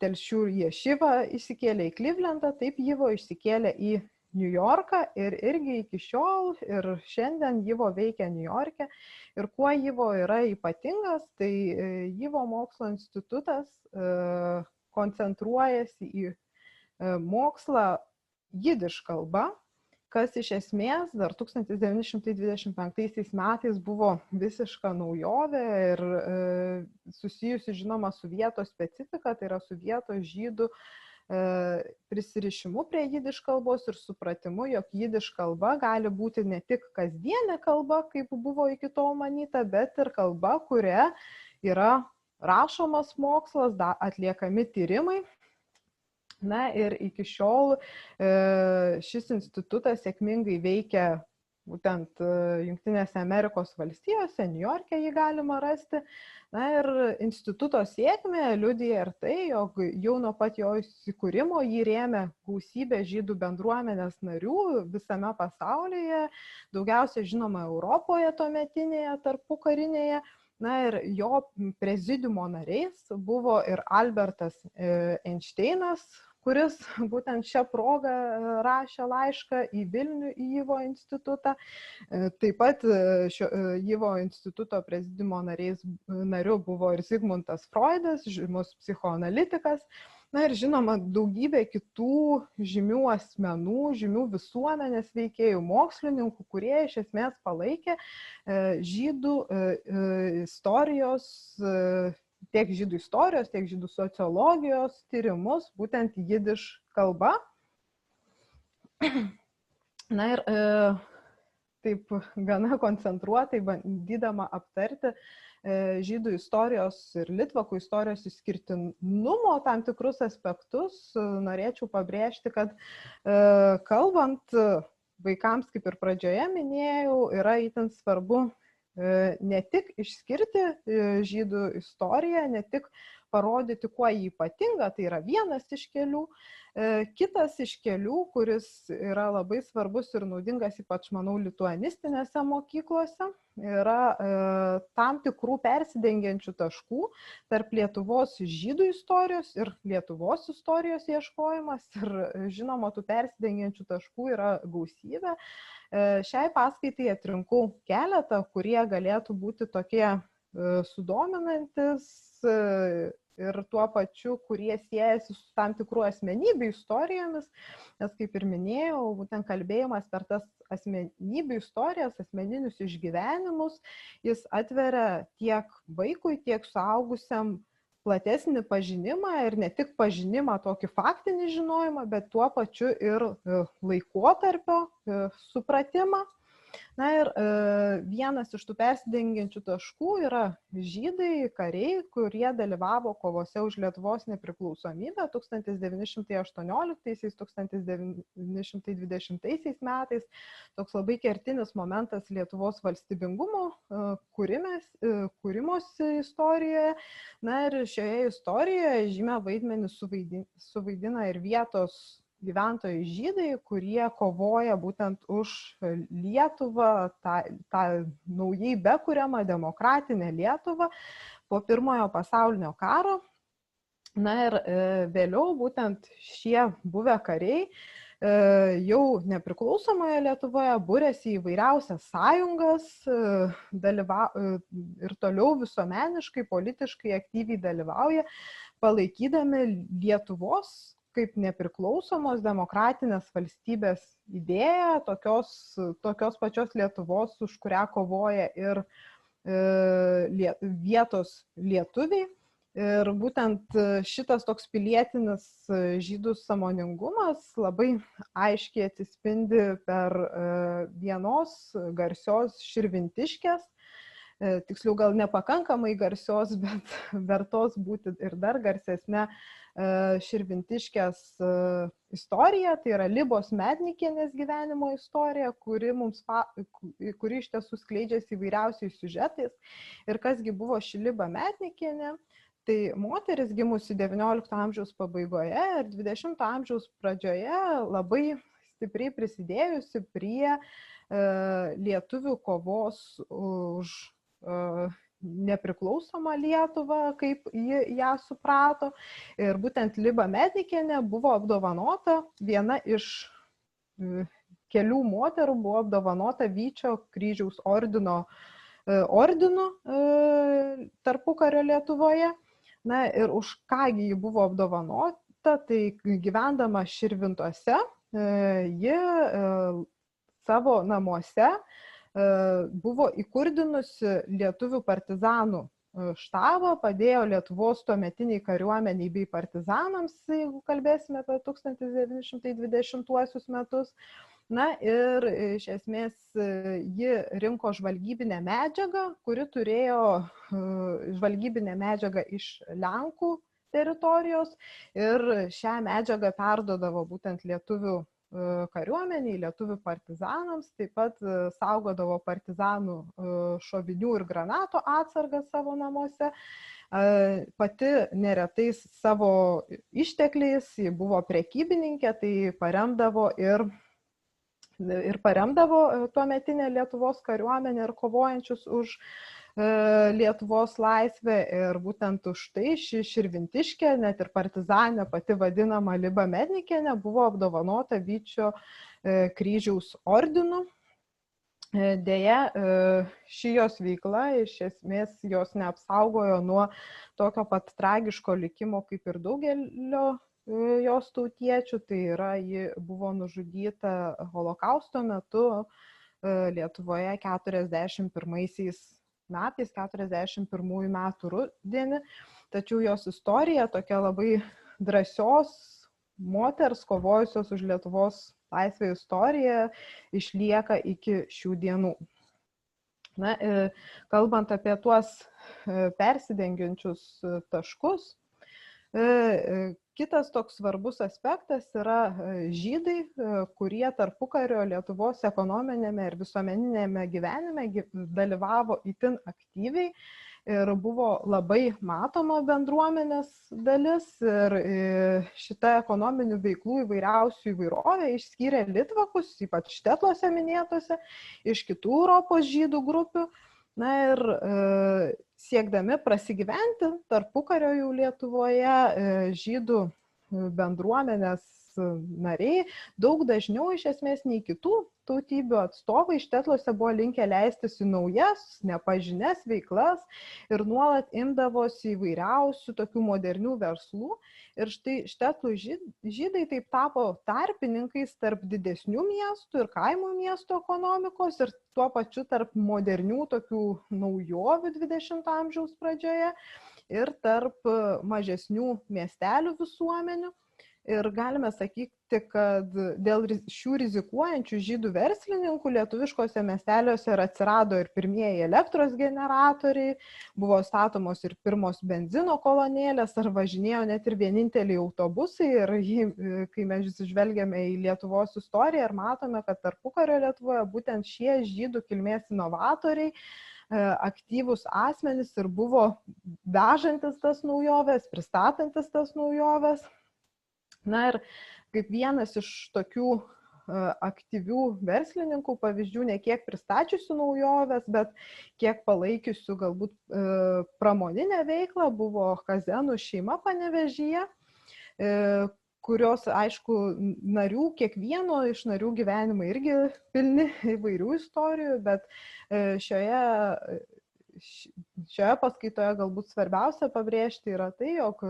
Telšių ješiva išsikėlė į Klivlendą, taip JIVO išsikėlė į Niujorką ir irgi iki šiol ir šiandien JIVO veikia Niujorke. Ir kuo JIVO yra ypatingas, tai JIVO mokslo institutas koncentruojasi į mokslą jidiš kalba, kas iš esmės dar 1925 metais buvo visiška naujovė ir susijusi, žinoma, su vietos specifika, tai yra su vietos žydų prisirišimu prie jidiš kalbos ir supratimu, jog jidiš kalba gali būti ne tik kasdienė kalba, kaip buvo iki tol manyta, bet ir kalba, kuria yra rašomas mokslas, atliekami tyrimai. Na ir iki šiol šis institutas sėkmingai veikia būtent Jungtinėse Amerikos valstijose, Niujorke jį galima rasti. Na ir instituto sėkmė liudija ir tai, jog jau nuo pat jo įsikūrimo jį rėmė gausybė žydų bendruomenės narių visame pasaulyje, daugiausia žinoma Europoje tuometinėje tarpukarinėje. Na ir jo prezidiumo nariais buvo ir Albertas Einšteinas, kuris būtent šią progą rašė laišką į Vilnių į JIVO institutą. Taip pat JIVO instituto prezidiumo nariu buvo ir Zigmundas Freudas, žymus psichoanalitikas. Na ir žinoma, daugybė kitų žymių asmenų, žymių visuomenės veikėjų, mokslininkų, kurie iš esmės palaikė žydų istorijos, tiek žydų istorijos, tiek žydų sociologijos tyrimus, būtent jidiš kalba. Na ir taip gana koncentruotai bandydama aptarti žydų istorijos ir litvakų istorijos išskirtinumo tam tikrus aspektus, norėčiau pabrėžti, kad kalbant vaikams, kaip ir pradžioje minėjau, yra itin svarbu ne tik išskirti žydų istoriją, ne tik parodyti, kuo jį ypatinga, tai yra vienas iš kelių. Kitas iš kelių, kuris yra labai svarbus ir naudingas, ypač, manau, lituanistinėse mokyklose, yra tam tikrų persidengiančių taškų tarp Lietuvos žydų istorijos ir Lietuvos istorijos ieškojimas. Ir žinoma, tų persidengiančių taškų yra gausybė. Šiai paskaitai atrinkau keletą, kurie galėtų būti tokie sudominantis ir tuo pačiu, kurie siejasi su tam tikrų asmenybių istorijomis, nes, kaip ir minėjau, būtent kalbėjimas per tas asmenybių istorijas, asmeninius išgyvenimus, jis atveria tiek vaikui, tiek suaugusiam platesnį pažinimą ir ne tik pažinimą, tokį faktinį žinojimą, bet tuo pačiu ir laikotarpio supratimą. Na ir vienas iš tų persidengiančių taškų yra žydai, kariai, kurie dalyvavo kovose už Lietuvos nepriklausomybę 1918–1920 metais. Toks labai kertinis momentas Lietuvos valstybingumo kūrimosi istorijoje. Na ir šioje istorijoje žymią vaidmenį suvaidina ir vietos gyventojai žydai, kurie kovoja būtent už Lietuvą, tą naujai bekuriamą demokratinę Lietuvą po Pirmojo pasaulinio karo. Na ir vėliau būtent šie buvę kariai jau nepriklausomoje Lietuvoje būrėsi į įvairiausias sąjungas ir toliau visuomeniškai, politiškai aktyviai dalyvauja, palaikydami Lietuvos kaip nepriklausomos demokratinės valstybės idėją, tokios pačios Lietuvos, už kurią kovoja ir vietos lietuviai. Ir būtent šitas toks pilietinis žydų sąmoningumas labai aiškiai atsispindi per vienos garsios Širvintiškės, tiksliau gal nepakankamai garsios, bet vertos būti ir dar garsesnė Širvintiškės istorija, tai yra Libos Mednikienės gyvenimo istorija, kuri iš tiesų skleidžiasi įvairiausiais siužetais. Ir kasgi buvo ši Liba Mednikienė? Tai moteris gimusi XIX amžiaus pabaigoje ir XX amžiaus pradžioje, labai stipriai prisidėjusi prie lietuvių kovos už nepriklausomą Lietuvą, kaip ji ją suprato. Ir būtent Liba Mednikienė buvo apdovanota, viena iš kelių moterų buvo apdovanota Vyčio kryžiaus ordinu tarpukario Lietuvoje. Na ir už kągi ji buvo apdovanota, tai gyvendama Širvintuose, ji savo namuose buvo įkurdinusi lietuvių partizanų štabą, padėjo Lietuvos tuometiniai kariuomeniai bei partizanams, jeigu kalbėsime apie 1920 metus. Na ir iš esmės ji rinko žvalgybinę medžiagą, kuri turėjo žvalgybinę medžiagą iš Lenkų teritorijos ir šią medžiagą perduodavo būtent lietuvių kariuomeniai, lietuvių partizanams, taip pat saugodavo partizanų šovinių ir granatų atsargas savo namuose. Pati neretais savo ištekliais, ji buvo prekybininkė, tai paremdavo tuometinę Lietuvos kariuomenę ir kovojančius už Lietuvos laisvę. Ir būtent už tai ši Širvintiškė, net ir partizanė pati vadinama Liba Mednikienė, buvo apdovanota Vyčio kryžiaus ordinu. Deja, ši jos veikla iš esmės jos neapsaugojo nuo tokio pat tragiško likimo kaip ir daugelio jos tautiečių. Tai yra, ji buvo nužudyta holokausto metu Lietuvoje 41 metais, 41 metų rudenį. Tačiau jos istorija, tokia labai drąsios moters kovojusios už Lietuvos laisvę istorija, išlieka iki šių dienų. Na, kalbant apie tuos persidengiančius taškus, kitas toks svarbus aspektas yra žydai, kurie tarpukario Lietuvos ekonominėme ir visuomeninėme gyvenime dalyvavo itin aktyviai ir buvo labai matoma bendruomenės dalis ir šita ekonominių veiklų įvairiausių įvairovė išskyrė litvakus, ypač Štetlose minėtose, iš kitų Europos žydų grupių. Na ir siekdami prasigyventi tarpukario jau Lietuvoje žydų bendruomenės nariai daug dažniau iš esmės nei kitų tautybių atstovai Štetlose buvo linkę leistis į naujas, nepažinias veiklas ir nuolat imdavosi įvairiausių tokių modernių verslų. Ir štai Štetlų žydai taip tapo tarpininkais tarp didesnių miestų ir kaimo miestų ekonomikos ir tuo pačiu tarp modernių tokių naujovių 20 amžiaus pradžioje ir tarp mažesnių miestelių visuomenių. Ir galime sakyti, kad dėl šių rizikuojančių žydų verslininkų lietuviškose miesteliuose ir atsirado ir pirmieji elektros generatoriai, buvo statomos ir pirmos benzino kolonėlės, ar važinėjo net ir vieninteliai autobusai. Ir kai mes žvelgiame į Lietuvos istoriją ir matome, kad tarpukario Lietuvoje būtent šie žydų kilmės inovatoriai, aktyvūs asmenys ir buvo vežantis tas naujoves, pristatantis tas naujoves. Na ir kaip vienas iš tokių aktyvių verslininkų pavyzdžių, ne kiek pristačiusių naujoves, bet kiek palaikiusių galbūt pramoninę veiklą, buvo Chazenų šeima Panevėžyje, kurios, aišku, narių, kiekvieno iš narių gyvenimai irgi pilni įvairių istorijų, bet šioje paskaitoje galbūt svarbiausia pabrėžti yra tai, jog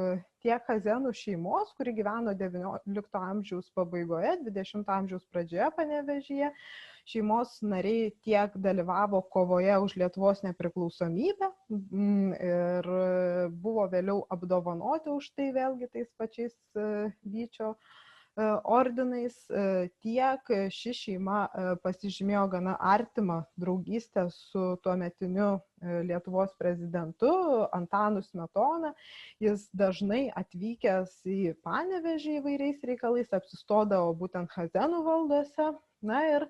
tiek Chazenų šeimos, kuri gyveno XIX amžiaus pabaigoje, XX amžiaus pradžioje Panevėžyje, šeimos nariai tiek dalyvavo kovoje už Lietuvos nepriklausomybę ir buvo vėliau apdovanoti už tai vėlgi tais pačiais Vyčio ordinais, tiek ši šeima pasižymėjo gana artimą draugystę su tuometiniu Lietuvos prezidentu Antanu Smetona. Jis dažnai atvykęs į Panevėžį įvairiais reikalais apsistodavo būtent Chazenų valdose. Na ir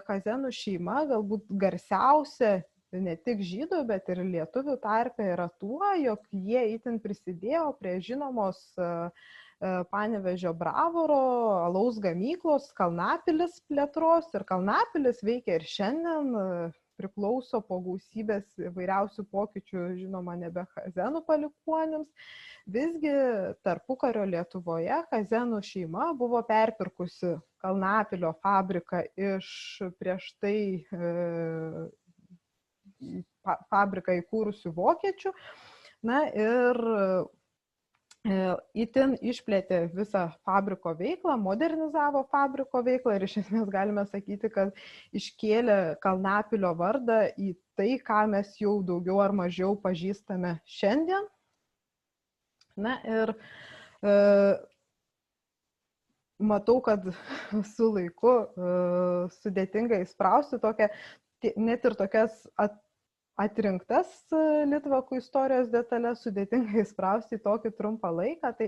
Chazenų šeima galbūt garsiausia ne tik žydų, bet ir lietuvių tarpe yra tuo, jog jie itin prisidėjo prie žinomos Panevėžio Bravoro alaus gamyklos Kalnapilis plėtros, ir Kalnapilis veikia ir šiandien, priklauso po gausybės įvairiausių pokyčių, žinoma, nebe Chazenų palikuonims. Visgi tarpukario Lietuvoje Chazenų šeima buvo perpirkusi Kalnapilio fabriką iš prieš tai fabriką įkūrusių vokiečių. Na ir itin išplėtė visą fabriko veiklą, modernizavo fabriko veiklą ir iš esmės galime sakyti, kad iškėlė Kalnapilio vardą į tai, ką mes jau daugiau ar mažiau pažįstame šiandien. Na ir matau, kad su laiku sudėtinga įsprausti tokią, net ir tokias atrinktas litvakų istorijos detalės sudėtingai įsprausti į tokį trumpą laiką, tai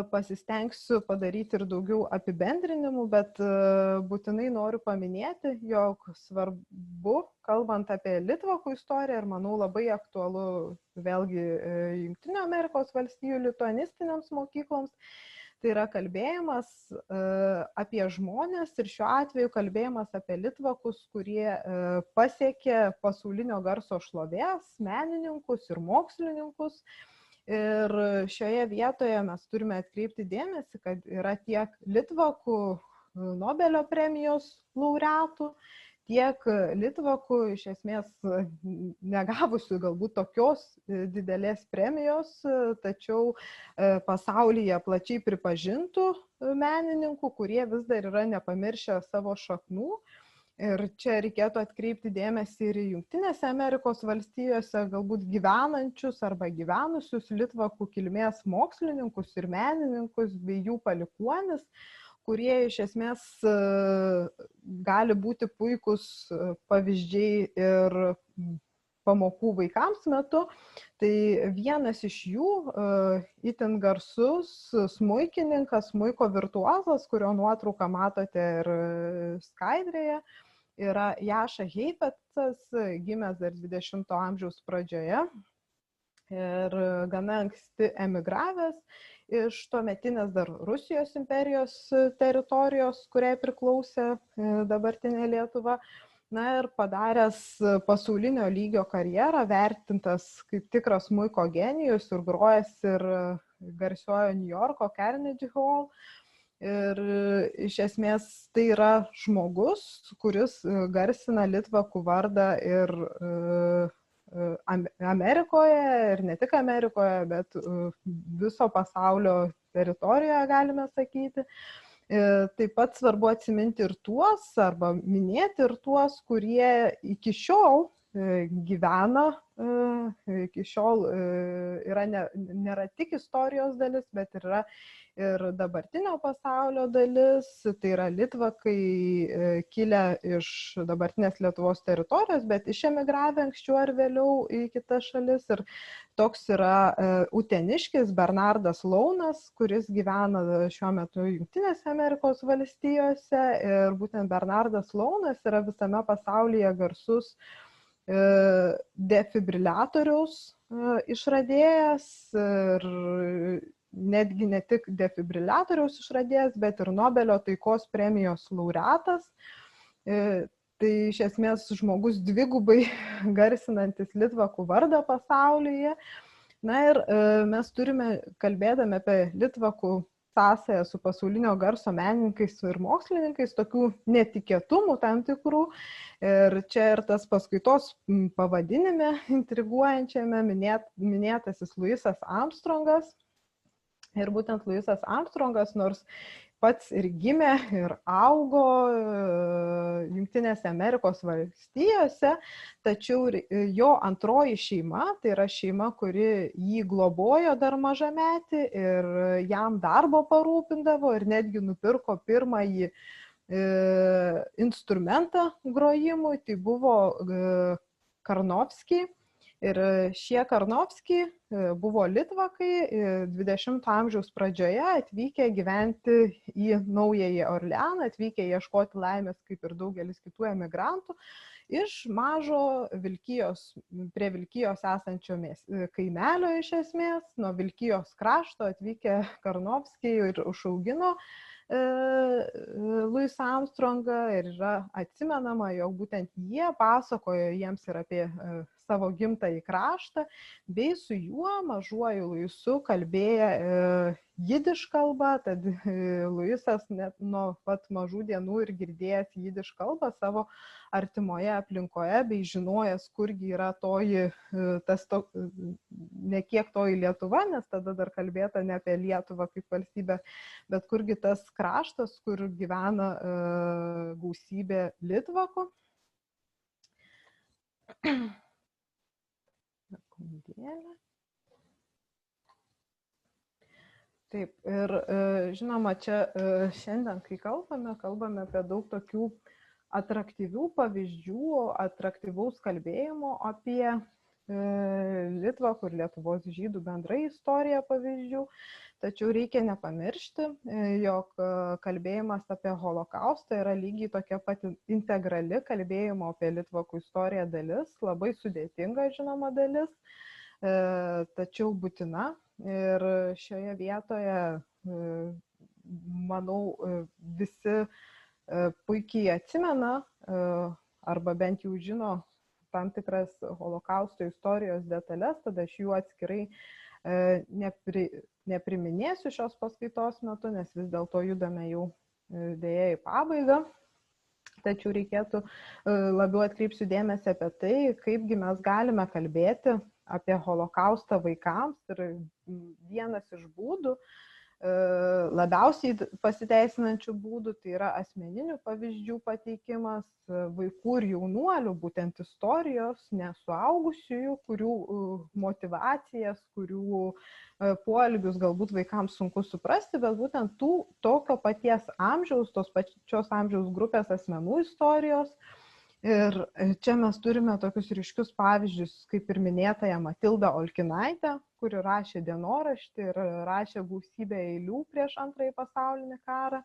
pasistengsiu padaryti ir daugiau apibendrinimų, bet būtinai noriu paminėti, jog svarbu, kalbant apie litvakų istoriją, ir manau labai aktualu vėlgi Jungtinių Amerikos valstijų lituanistinėms mokykloms, tai yra kalbėjimas apie žmonės ir šiuo atveju kalbėjimas apie litvakus, kurie pasiekė pasaulinio garso šlovės, menininkus ir mokslininkus. Ir šioje vietoje mes turime atkreipti dėmesį, kad yra tiek litvakų Nobelio premijos laureatų, tiek litvakų iš esmės negavusių galbūt tokios didelės premijos, tačiau pasaulyje plačiai pripažintų menininkų, kurie vis dar yra nepamiršę savo šaknų. Ir čia reikėtų atkreipti dėmesį ir į Jungtinėse Amerikos valstijose galbūt gyvenančius arba gyvenusius litvakų kilmės mokslininkus ir menininkus bei jų palikuonis, kurie iš esmės gali būti puikūs pavyzdžiai ir pamokų vaikams metu. Tai vienas iš jų itin garsus smuikininkas, smuiko virtuozas, kurio nuotrauką matote ir skaidrėje, yra Jaša Heifetzas, gimęs dar 20 amžiaus pradžioje ir gana anksti emigravęs iš tuometinės dar Rusijos imperijos teritorijos, kuriai priklausė dabartinė Lietuva. Na ir padaręs pasaulinio lygio karjerą, vertintas kaip tikras smuiko genijus ir grojęs ir garsiojo New Yorko Carnegie Hall. Ir iš esmės tai yra žmogus, kuris garsina litvakų vardą ir Amerikoje, ir ne tik Amerikoje, bet viso pasaulio teritorijoje, galime sakyti. Taip pat svarbu atsiminti ir tuos, arba minėti ir tuos, kurie iki šiol gyvena, iki šiol nėra tik istorijos dalis, bet yra ir dabartinio pasaulio dalis. Tai yra litvakai kilę iš dabartinės Lietuvos teritorijos, bet išemigravę anksčiau ar vėliau į kitas šalis. Ir toks yra uteniškis Bernardas Launas, kuris gyvena šiuo metu Jungtinėse Amerikos valstijose. Ir būtent Bernardas Launas yra visame pasaulyje garsus defibriliatoriaus išradėjas ir netgi ne tik defibriliatoriaus išradėjas, bet ir Nobelio taikos premijos laureatas. Tai iš esmės žmogus dvigubai garsinantis litvakų vardą pasaulyje. Na ir mes turime, kalbėdami apie litvakų sąsają su pasaulinio garso menininkais ir mokslininkais, tokių netikėtumų tam tikrų. Ir čia ir tas paskaitos pavadinime intriguojančiame minėtasis Louisas Armstrongas. Ir būtent Louisas Armstrongas, nors pats ir gimė ir augo Jungtinėse Amerikos valstijose, tačiau jo antroji šeima, tai yra šeima, kuri jį globojo dar mažametį ir jam darbo parūpindavo ir netgi nupirko pirmąjį instrumentą grojimui, tai buvo Karnovskiai. Ir šie Karnovskiai buvo litvakai 20 amžiaus pradžioje atvykę gyventi į Naująjį Orleaną, atvykę ieškoti laimės, kaip ir daugelis kitų emigrantų, iš mažo prie Vilkijos esančio kaimelio iš esmės. Nuo Vilkijos krašto atvykę Karnovskiai ir užaugino Louisą Armstrongą ir yra atsimenama, jog būtent jie pasakojo jiems ir apie savo gimtąjį kraštą, bei su juo mažuoju Louisu kalbėjo jidiš kalbą, tad Louisas net nuo pat mažų dienų ir girdėjęs jidiš kalbą savo artimoje aplinkoje, bei žinojęs, kurgi yra ne kiek toji Lietuva, nes tada dar kalbėta ne apie Lietuvą kaip valstybę, bet kurgi tas kraštas, kur gyvena gausybė litvakų. Taip, ir žinoma, čia šiandien, kai kalbame apie daug tokių atraktyvių pavyzdžių, atraktyvaus kalbėjimo apie litvakų ir Lietuvos žydų bendrai istoriją pavyzdžių, tačiau reikia nepamiršti, jog kalbėjimas apie holokaustą yra lygiai tokia pati integrali kalbėjimo apie litvakų istoriją dalis, labai sudėtinga, žinoma, dalis, tačiau būtina. Ir šioje vietoje, manau, visi puikiai atsimena arba bent jau žino tam tikras holokausto istorijos detalės, tada aš jų atskirai nepriminėsiu šios paskaitos metu, nes vis dėlto judame jau dėja į pabaigą. Tačiau reikėtų labiau atkreipsiu dėmesį apie tai, kaipgi mes galime kalbėti apie holokaustą vaikams. Ir vienas iš būdų, labiausiai pasiteisinančių būdų, tai yra asmeninių pavyzdžių pateikimas, vaikų ir jaunuolių, būtent istorijos, nesuaugusiųjų, kurių motivacijas, kurių poelgius galbūt vaikams sunku suprasti, bet būtent tokio paties amžiaus, tos pačios amžiaus grupės asmenų istorijos. Ir čia mes turime tokius ryškius pavyzdžius, kaip ir minėtąją Matildą Olkinaitę, kuri rašė dienoraštį ir rašė gausybę eilių prieš Antrąjį pasaulinį karą.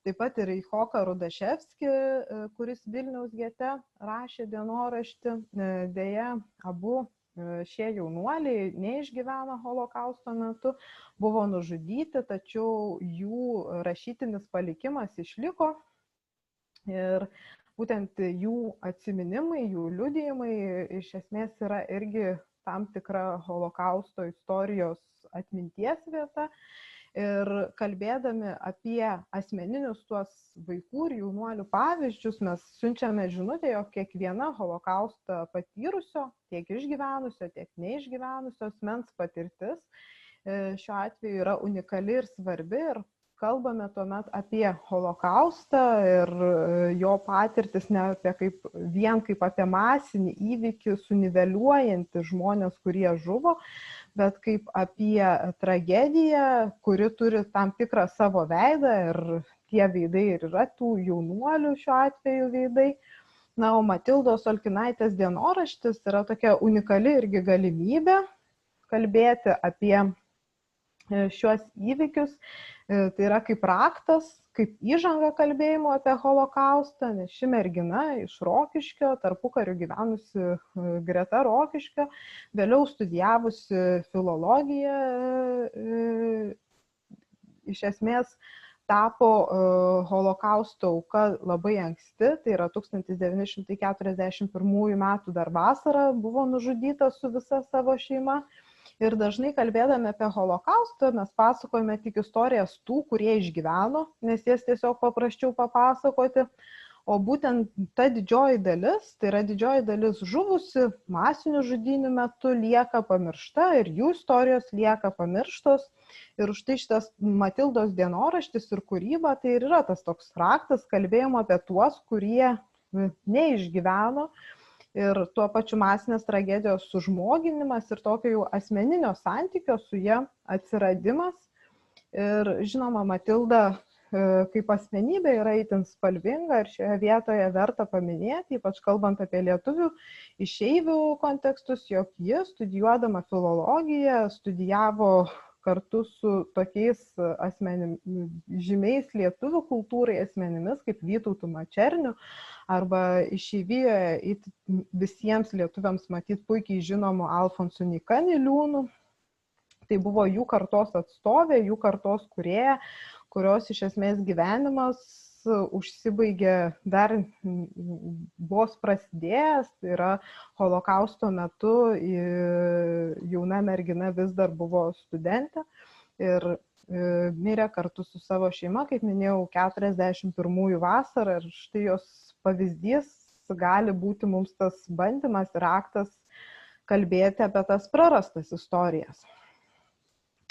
Taip pat ir Ichoką Rudaševskį, kuris Vilniaus gete rašė dienoraštį. Deja, abu šie jaunuoliai neišgyveno holokausto metu, buvo nužudyti, tačiau jų rašytinis palikimas išliko. Ir būtent jų atsiminimai, jų liudijimai iš esmės yra irgi tam tikra holokausto istorijos atminties vieta. Ir kalbėdami apie asmeninius tuos vaikų ir jaunuolių pavyzdžius, mes siunčiame žinutę, jog kiekviena holokaustą patyrusio, tiek išgyvenusio, tiek neišgyvenusio asmens patirtis šiuo atveju yra unikali ir svarbi. Ir kalbame tuomet apie holokaustą ir jo patirtis ne apie vien kaip apie masinį įvykį, suniveliuojantį žmonės, kurie žuvo, bet kaip apie tragediją, kuri turi tam tikrą savo veidą ir tie veidai ir yra tų jaunuolių šiuo atveju veidai. Na, o Matildos Olkinaitės dienoraštis yra tokia unikali irgi galimybė kalbėti apie šiuos įvykius. Tai yra kaip raktas, kaip įžanga kalbėjimo apie holokaustą, nes ši mergina iš Rokiškio, tarpukariu gyvenusi greta Rokiškio, vėliau studijavusi filologiją, iš esmės tapo holokausto auka labai anksti, tai yra 1941 metų dar vasarą buvo nužudyta su visa savo šeima. Ir dažnai kalbėdami apie holokaustą mes pasakojame tik istorijas tų, kurie išgyveno, nes jas tiesiog paprasčiau papasakoti. O būtent ta didžioji dalis, tai yra didžioji dalis žuvusi masinių žudynių metu lieka pamiršta ir jų istorijos lieka pamirštos. Ir už tai šitas Matildos dienoraštis ir kūryba tai ir yra tas toks raktas kalbėjimo apie tuos, kurie neišgyveno. Ir tuo pačiu masinės tragedijos sužmoginimas ir tokio jau asmeninio santykio su ja atsiradimas. Ir žinoma, Matilda kaip asmenybė yra itin spalvinga ir šioje vietoje verta paminėti, ypač kalbant apie lietuvių išeivių kontekstus, jog ji studijuodama filologiją studijavo kartu su tokiais žymiais lietuvių kultūrai asmenimis kaip Vytautu Mačerniu arba išeivijoje visiems lietuviams matyt puikiai žinomu Alfonsu Nyka Niliūnu. Tai buvo jų kartos atstovė, jų kartos kūrėja, kurios iš esmės gyvenimas užsibaigė dar vos prasidėjęs, tai yra holokausto metu jauna mergina vis dar buvo studentė ir mirė kartu su savo šeima, kaip minėjau, 41 vasarą ir štai jos pavyzdys gali būti mums tas bandymas ir aktas kalbėti apie tas prarastas istorijas.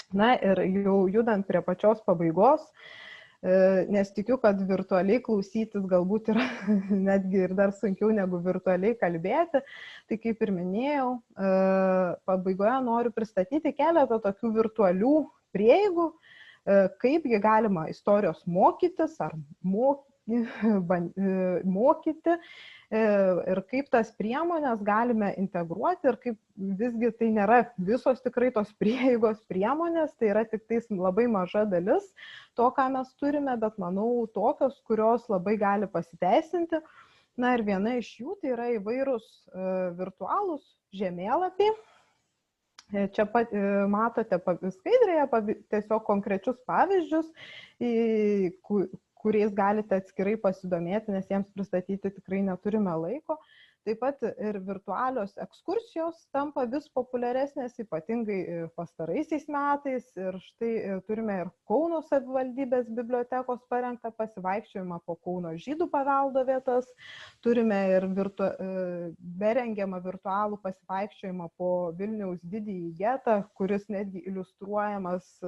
Na ir jau judant prie pačios pabaigos, nes tikiu, kad virtualiai klausytis galbūt yra netgi ir dar sunkiau negu virtualiai kalbėti, tai kaip ir minėjau, pabaigoje noriu pristatyti keletą tokių virtualių prieigų, kaipgi galima istorijos mokytis ar mokyti ir kaip tas priemonės galime integruoti ir kaip visgi tai nėra visos tikrai tos prieigos priemonės, tai yra tik tais labai maža dalis to, ką mes turime, bet manau tokios, kurios labai gali pasiteisinti. Na ir viena iš jų tai yra įvairūs virtualūs žemėlapiai. Čia matote skaidrėje tiesiog konkrečius pavyzdžius, kuriais galite atskirai pasidomėti, nes jiems pristatyti tikrai neturime laiko. Taip pat ir virtualios ekskursijos tampa vis populiaresnės, ypatingai pastaraisiais metais. Ir štai turime ir Kauno savivaldybės bibliotekos parengtą pasivaikščiojimą po Kauno žydų paveldo vietas. Turime ir berengiamą virtualų pasivaikščiojimą po Vilniaus didįjį getą, kuris netgi iliustruojamas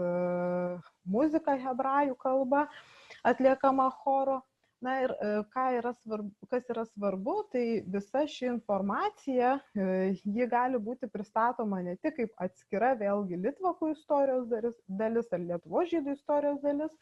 muzika hebrajų kalba atliekama choro. Na ir kas yra svarbu, tai visa ši informacija, ji gali būti pristatoma ne tik kaip atskira vėlgi litvakų istorijos dalis ar Lietuvos žydų istorijos dalis,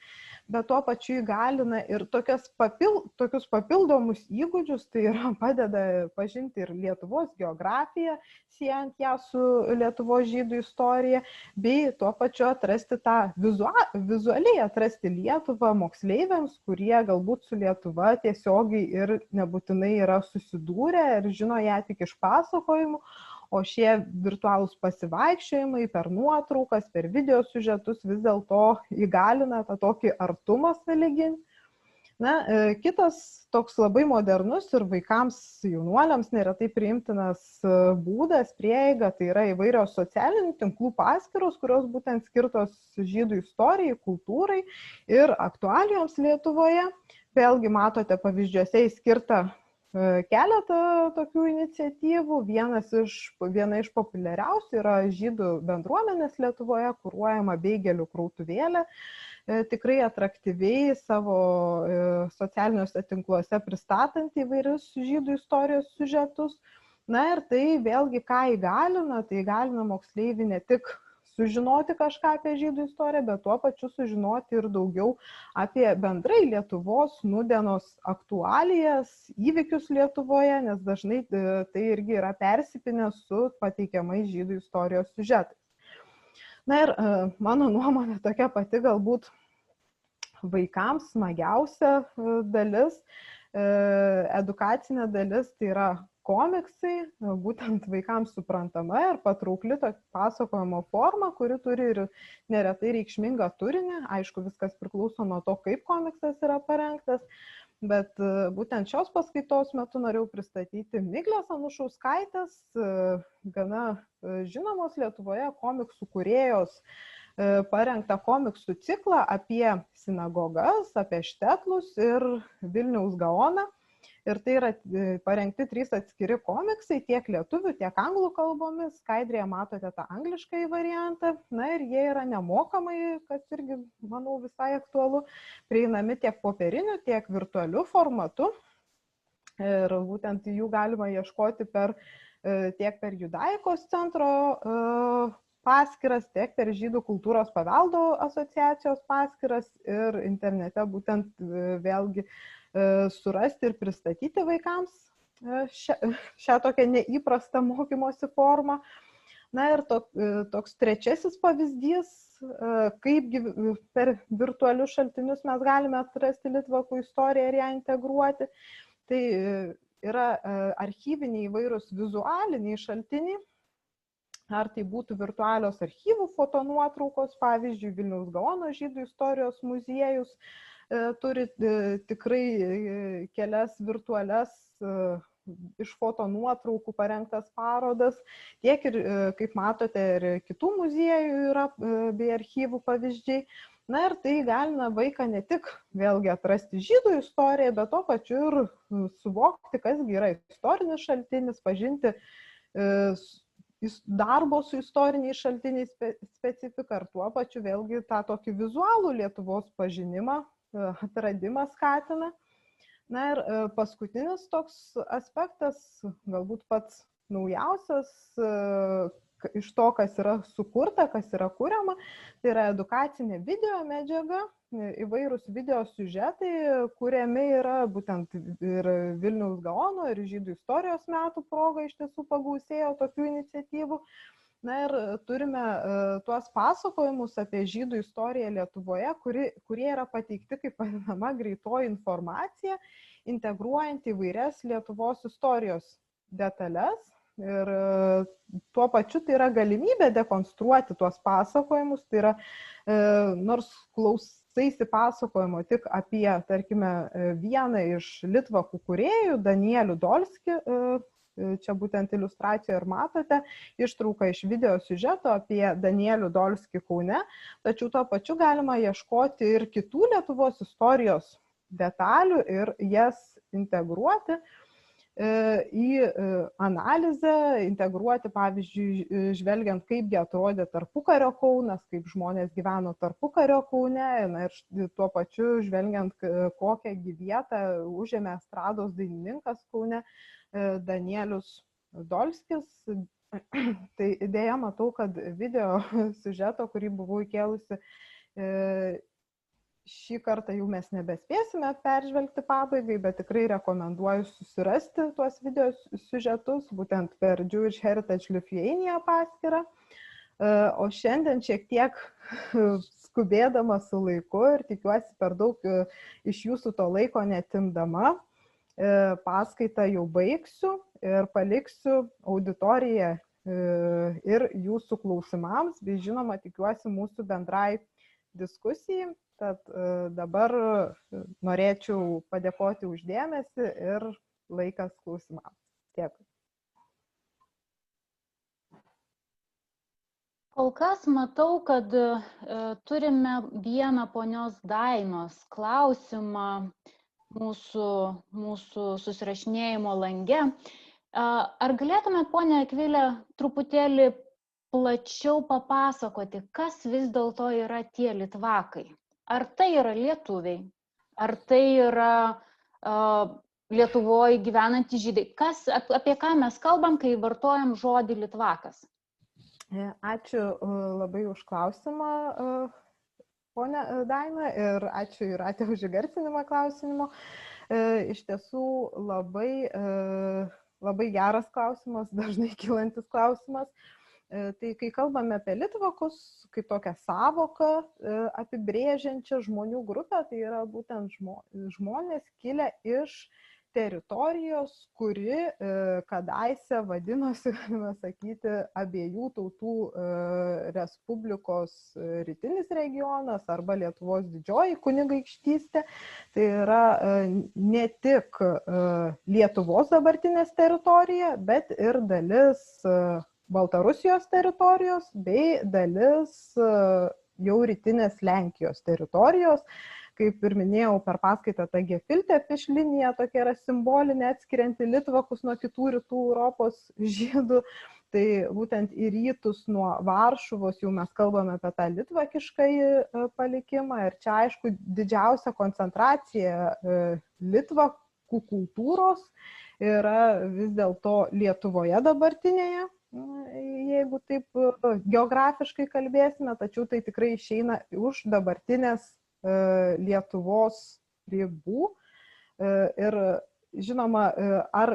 bet tuo pačiu įgalina ir tokius papildomus įgūdžius, tai yra padeda pažinti ir Lietuvos geografiją, siejant ją su Lietuvos žydų istorija, bei tuo pačiu atrasti tą vizualiai atrasti Lietuvą moksleiviams, kurie galbūt su Lietuva tiesiogiai ir nebūtinai yra susidūrę ir žino ją tik iš pasakojimų, o šie virtualūs pasivaikščiojimai per nuotraukas, per video siužetus vis dėlto įgalina tą tokį artumą sąlyginį. Na, kitas toks labai modernus ir vaikams, jaunuoliams neretai priimtinas būdas, prieiga, tai yra įvairios socialinių tinklų paskyros, kurios būtent skirtos žydų istorijai, kultūrai ir aktualijoms Lietuvoje. Vėlgi matote pavyzdžiuose įskirta keletą tokių iniciatyvų. Viena iš populiariausių yra žydų bendruomenės Lietuvoje kuruojama Beigelių krautuvėlė, tikrai atraktyviai savo socialiniuose tinkluose pristatant įvairius žydų istorijos siužetus. Na ir tai vėlgi ką įgalina, tai įgalina moksleivį ne tik sužinoti kažką apie žydų istoriją, bet tuo pačiu sužinoti ir daugiau apie bendrai Lietuvos nūdienos aktualijas, įvykius Lietuvoje, nes dažnai tai irgi yra persipinę su pateikiamais žydų istorijos siužetais. Na ir mano nuomonė tokia pati galbūt vaikams smagiausia dalis, edukacinė dalis, tai yra komiksai, būtent vaikams suprantama ir patraukli pasakojimo forma, kuri turi ir neretai reikšmingą turinį. Aišku, viskas priklauso nuo to, kaip komiksas yra parengtas, bet būtent šios paskaitos metu norėjau pristatyti Miglės Anušauskaitės, gana žinomos Lietuvoje komiksų kūrėjos, parengtą komiksų ciklą apie sinagogas, apie štetlus ir Vilniaus Gaoną. Ir tai yra parengti 3 atskiri komiksai, tiek lietuvių, tiek anglų kalbomis. Skaidrėje matote tą angliškąjį variantą. Na ir jie yra nemokamai, kas irgi, manau, visai aktualu, prieinami tiek popieriniu, tiek virtualiu formatu. Ir būtent jų galima ieškoti tiek per Judaikos centro paskyras, tiek per Žydų kultūros paveldo asociacijos paskyras ir internete būtent vėlgi surasti ir pristatyti vaikams šią tokią neįprastą mokymosi formą. Na ir toks trečiasis pavyzdys, kaip per virtualius šaltinius mes galime atrasti litvakų istoriją ir ją integruoti, tai yra archyviniai įvairūs vizualiniai šaltiniai, ar tai būtų virtualios archyvų fotonuotraukos, pavyzdžiui, Vilniaus Gaono žydų istorijos muziejus turi tikrai kelias virtualias iš fotonuotraukų parengtas parodas, tiek ir, kaip matote, ir kitų muziejų yra bei archyvų pavyzdžiai. Na ir tai galina vaiką ne tik vėlgi atrasti žydų istoriją, bet to pačiu ir suvokti, kasgi yra istorinis šaltinis, pažinti darbo su istoriniais šaltiniais specifiką ir tuo pačiu vėlgi tą tokį vizualų Lietuvos pažinimą, atradimą skatina. Na ir paskutinis toks aspektas, galbūt pats naujausias iš to, kas yra sukurta, kas yra kuriama, tai yra edukacinė video medžiaga, įvairūs video siužetai, kuriami yra būtent ir Vilniaus Gaono, ir Žydų istorijos metų proga iš tiesų pagausėjo tokių iniciatyvų. Na ir turime tuos pasakojimus apie žydų istoriją Lietuvoje, kurie yra pateikti kaip vadinama greitoji informacija, integruojant įvairias Lietuvos istorijos detalės. Ir tuo pačiu tai yra galimybė dekonstruoti tuos pasakojimus, tai yra nors klausaisi pasakojimo tik apie, tarkime, vieną iš litvakų kūrėjų, Danielių Dolskį, čia būtent iliustracijoje ir matote ištrauką iš video siužeto apie Danielių Dolskį Kaune, tačiau tuo pačiu galima ieškoti ir kitų Lietuvos istorijos detalių ir jas integruoti. į analizę, integruoti, pavyzdžiui, žvelgiant, kaipgi atrodė tarpukario Kaunas, kaip žmonės gyveno tarpukario Kaune, na, ir tuo pačiu žvelgiant, kokią vietą užėmė estrados dainininkas Kaune Danielius Dolskis. Tai idėja, matau, kad video siužeto, kurį buvau įkėlusi, šį kartą jau mes nebespėsime peržvelgti pabaigai, bet tikrai rekomenduoju susirasti tuos video siužetus, būtent per Jewish Heritage Lithuania paskyrą. O šiandien šiek tiek skubėdama su laiku ir tikiuosi per daug iš jūsų to laiko netimdama, paskaitą jau baigsiu ir paliksiu auditoriją ir jūsų klausimams, bei žinoma, tikiuosi mūsų bendrai diskusijai. Tad dabar norėčiau padėkoti už dėmesį ir laikas klausimams. Dėkui. Kol kas matau, kad turime vieną ponios Dainos klausimą mūsų susirašinėjimo lange. Ar galėtume, ponia Akvilė, truputėlį plačiau papasakoti, kas vis dėlto yra tie litvakai? Ar tai yra lietuviai? Ar tai yra Lietuvoje gyvenantys žydai? Apie ką mes kalbam, kai vartojam žodį litvakas? Ačiū labai už klausimą, ponia Daina, ir ačiū Jūrate už įgarsinimą klausimą. Iš tiesų labai geras klausimas, dažnai kylantis klausimas. Tai kai kalbame apie litvakus, kaip tokią savoką apibrėžiančią žmonių grupę, tai yra būtent žmonės kilę iš teritorijos, kuri kadaise vadinosi, galime sakyti, abiejų tautų Respublikos rytinis regionas arba Lietuvos didžioji kunigaikštystė. Tai yra ne tik Lietuvos dabartinės teritorija, bet ir dalis Baltarusijos teritorijos bei dalis jau rytinės Lenkijos teritorijos. Kaip ir minėjau per paskaitą, ta Gefiltefiš linija tokia yra simbolinė, atskirianti litvakus nuo kitų rytų Europos žydų. Tai būtent į rytus nuo Varšuvos jau mes kalbame apie tą litvakiškąjį palikimą. Ir čia, aišku, didžiausia koncentracija litvakų kultūros yra vis dėlto Lietuvoje dabartinėje, jeigu taip geografiškai kalbėsime, tačiau tai tikrai išeina už dabartinės Lietuvos ribų. Ir žinoma, ar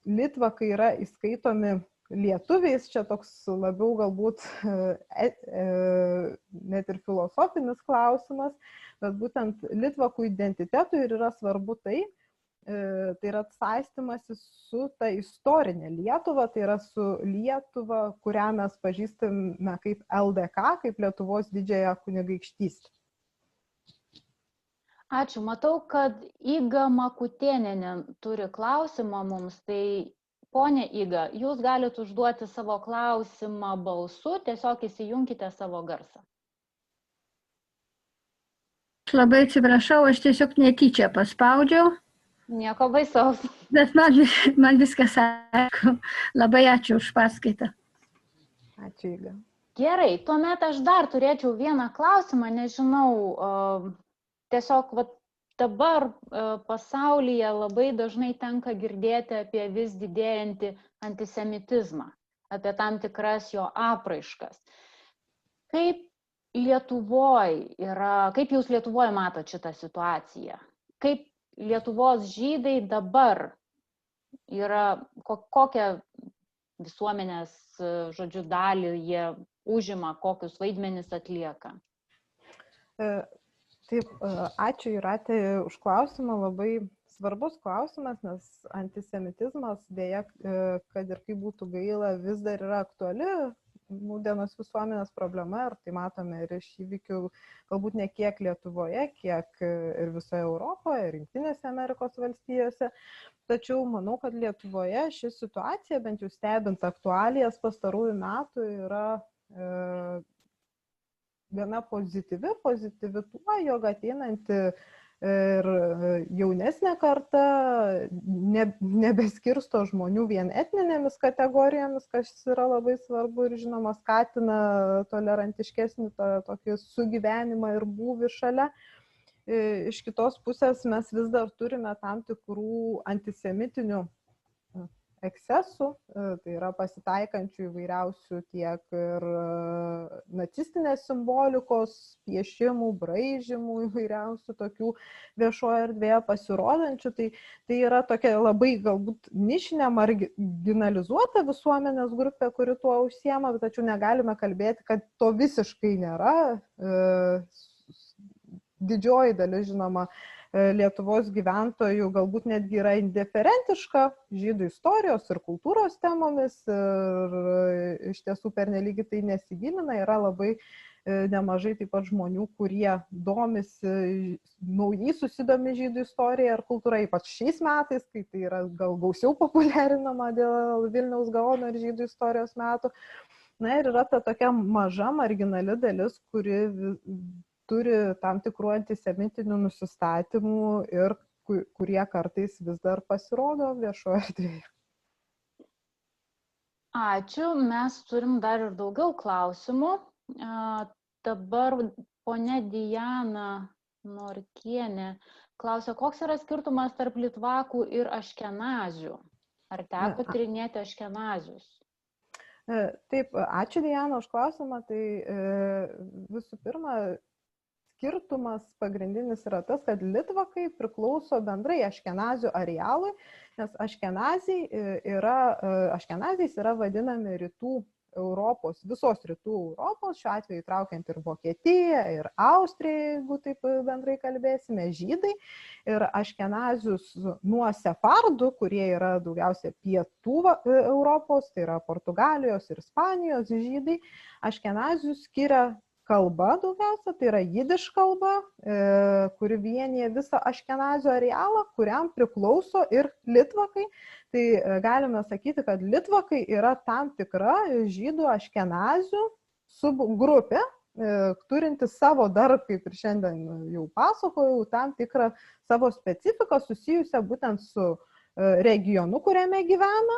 litvakai yra įskaitomi lietuviais, čia toks labiau galbūt net ir filosofinis klausimas, bet būtent litvakų identitetui ir yra svarbu tai yra saistymasis su ta istorinė Lietuva, tai yra su Lietuva, kurią mes pažįstame kaip LDK, kaip Lietuvos didžiąją kunigaikštystę. Ačiū. Matau, kad Iga Makutėnienė turi klausimą mums. Tai, ponė Iga, jūs galite užduoti savo klausimą balsu, tiesiog įsijunkite savo garsą. Aš labai atsiprašau, aš tiesiog netyčia paspaudžiau. Nieko baisaus. Bet man viskas aišku. Labai ačiū už paskaitą. Ačiū, Iga. Gerai, tuomet aš dar turėčiau vieną klausimą, nežinau, tiesiog dabar pasaulyje labai dažnai tenka girdėti apie vis didėjantį antisemitizmą, apie tam tikras jo apraiškas. Kaip jūs Lietuvoje matot šitą situaciją? Kaip Lietuvos žydai dabar yra, kokią visuomenės, žodžiu, dalį jie užima, kokius vaidmenis atlieka? Taip, ačiū Jūrate už klausimą, labai svarbus klausimas, nes antisemitizmas, dėja, kad ir kaip būtų gaila, vis dar yra aktuali nūdienos visuomenės problema, ir tai matome ir iš įvykių, galbūt ne kiek Lietuvoje, kiek ir visoje Europoje, ir Jungtinėse Amerikos valstijose. Tačiau manau, kad Lietuvoje ši situacija, bent jau stebint aktualijas pastarųjų metų, yra gana pozityvi tuo, jog ateinanti ir jaunesnė karta nebeskirsto žmonių vien etninėmis kategorijomis, kas yra labai svarbu ir žinoma skatina tolerantiškesnį tokį sugyvenimą ir būvį šalia. Iš kitos pusės mes vis dar turime tam tikrų antisemitinių ekscesų, tai yra pasitaikančių įvairiausių tiek ir nacistinės simbolikos, piešimų, braižymų įvairiausių tokių viešoje erdvėje pasirodančių. Tai yra tokia labai galbūt nišinė, marginalizuota visuomenės grupė, kuri tuo užsiema, tačiau negalime kalbėti, kad to visiškai nėra. Didžioji dalis, žinoma, Lietuvos gyventojų galbūt netgi yra indiferentiška žydų istorijos ir kultūros temomis ir iš tiesų pernelyg tai nesigilina. Yra labai nemažai taip pat žmonių, kurie domisi, naujai susidomi žydų istorija ir kultūra, ypač šiais metais, kai tai yra gal gausiau populiarinama dėl Vilniaus Gaono ir žydų istorijos metų. Na ir yra ta tokia maža marginali dalis, kuri turi tam tikrų antisemitinių nusistatymų ir kurie kartais vis dar pasirodo viešoje erdvėje. Ačiū, mes turim dar ir daugiau klausimų. Dabar ponia Diana Norkienė klausia, koks yra skirtumas tarp litvakų ir aškenazių? Ar teko tyrinėti aškenazius? Taip, ačiū Diana už klausimą. Tai visų pirma, skirtumas pagrindinis yra tas, kad litvakai priklauso bendrai aškenazių arealui, nes aškenaziais yra vadinami rytų Europos, visos rytų Europos, šiuo atveju įtraukiant ir Vokietiją, ir Austriją, jeigu taip bendrai kalbėsime, žydai. Ir aškenazius nuo sefardų, kurie yra daugiausia pietų Europos, tai yra Portugalijos ir Ispanijos žydai, aškenazius skiria kalba daugiausia, tai yra jidiš kalba, kuri vienyje visą aškenazių arealą, kuriam priklauso ir litvakai. Tai galime sakyti, kad litvakai yra tam tikra žydų aškenazių subgrupė, turinti savo dar, kaip ir šiandien jau pasakojau, tam tikrą savo specifiką susijusią būtent su regionu, kuriame gyvena.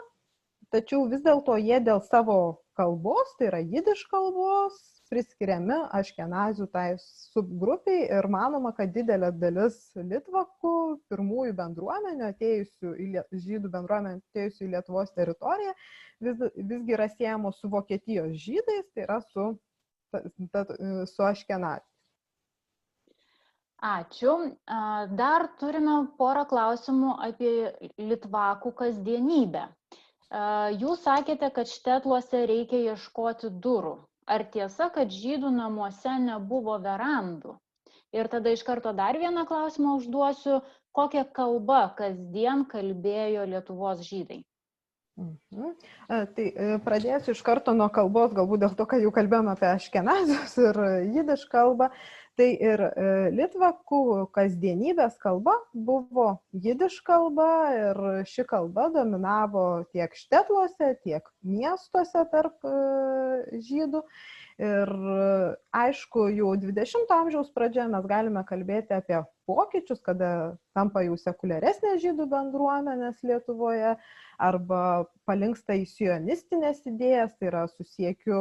Tačiau vis dėlto jie dėl savo kalbos, tai yra jidiš kalbos, priskiriami aškenazių tai subgrupiai ir manoma, kad didelė dalis litvakų, pirmųjų bendruomenių atėjusių žydų bendruomenių atėjusių į Lietuvos teritoriją, visgi yra siejamos su Vokietijos žydais, tai yra su aškenaziais. Ačiū. Dar turime porą klausimų apie litvakų kasdienybę. Jūs sakėte, kad štetluose reikia ieškoti durų. Ar tiesa, kad žydų namuose nebuvo verandų? Ir tada iš karto dar vieną klausimą užduosiu. Kokią kalbą kasdien kalbėjo Lietuvos žydai? Tai pradėsiu iš karto nuo kalbos, galbūt dėl to, kad jau kalbėjome apie aškenazius ir jidiš kalbą. Tai ir litvakų kasdienybės kalba buvo jidiš kalba ir ši kalba dominavo tiek štetluose, tiek miestuose tarp žydų. Ir aišku, jau 20 amžiaus pradžioje mes galime kalbėti apie pokyčius, kada tampa jau sekuliaresnės žydų bendruomenės Lietuvoje arba palinksta į sionistinės idėjas, tai yra su siekiu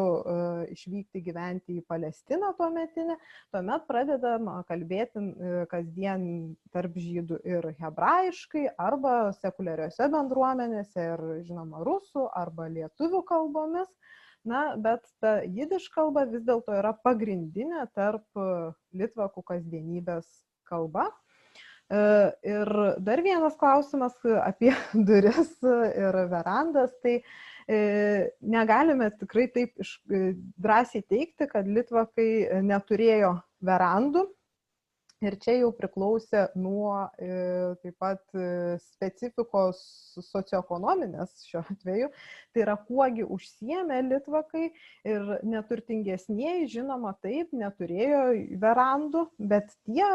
išvykti gyventi į Palestiną tuometinę. Tuomet pradedama kalbėti kasdien tarp žydų ir hebrajiškai arba sekuliariose bendruomenėse ir žinoma rusų arba lietuvių kalbomis. Na, bet ta jidiš kalba vis dėlto yra pagrindinė tarp litvakų kasdienybės kalba. Ir dar vienas klausimas apie duris ir verandas. Tai negalime tikrai taip drąsiai teigti, kad litvakai neturėjo verandų. Ir čia jau priklausė nuo taip pat specifikos socioekonominės šiuo atveju. Tai yra, kuogi užsiėmė litvakai ir neturtingesnieji, žinoma, taip, neturėjo verandų, bet tie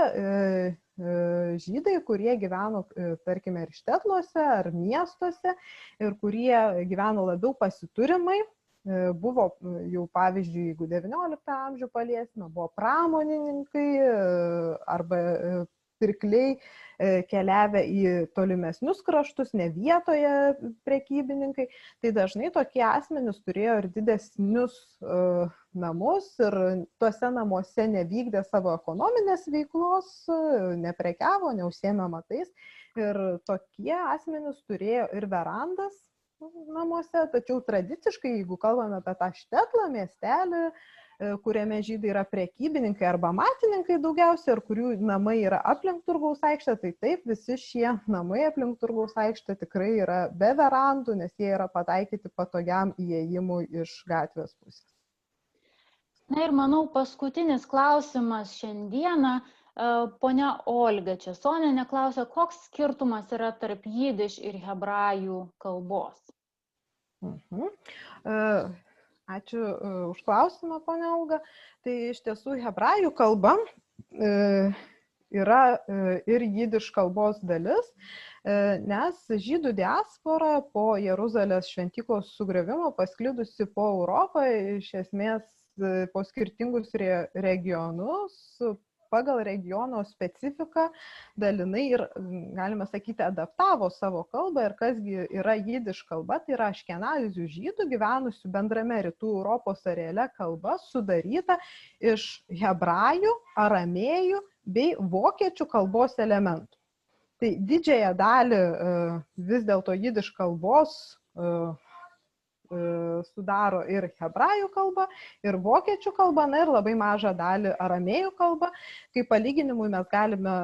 žydai, kurie gyveno, tarkime, ir štetluose, ar miestuose, ir kurie gyveno labiau pasiturimai, buvo jau, pavyzdžiui, jeigu 19 amžių paliesime, buvo pramonininkai arba pirkliai keliavę į tolimesnius kraštus, ne vietoje prekybininkai, tai dažnai tokie asmenys turėjo ir didesnius namus ir tuose namuose nevykdė savo ekonominės veiklos, neprekiavo, neužsiėmė amatais ir tokie asmenys turėjo ir verandas namuose, tačiau tradiciškai, jeigu kalbame apie tą Štetlą miestelį, kuriame žydai yra prekybininkai arba matininkai daugiausia ir kurių namai yra aplink Turgaus aikštę, tai taip, visi šie namai aplink Turgaus aikštę tikrai yra be verandų, nes jie yra pataikyti patogiam įėjimui iš gatvės pusės. Na ir manau, paskutinis klausimas šiandieną. Ponia Olga Česonienė klausia, koks skirtumas yra tarp jidiš ir hebrajų kalbos? Ačiū už klausimą, ponia Olga. Tai iš tiesų hebrajų kalba yra ir jidiš kalbos dalis, nes žydų diaspora po Jeruzalės šventyklos sugriovimo pasklidusi po Europą, iš esmės po skirtingus regionus, pagal regiono specifiką dalinai ir, galime sakyti, adaptavo savo kalbą ir kasgi yra jidiš kalba, tai yra aškenazių žydų gyvenusių bendrame rytų Europos areale kalba sudaryta iš hebrajų, aramėjų bei vokiečių kalbos elementų. Tai didžiąją dalį vis dėlto jidiš kalbos sudaro ir hebrajų kalba, ir vokiečių kalba, na ir labai mažą dalį aramėjų kalba. Kaip palyginimui mes galime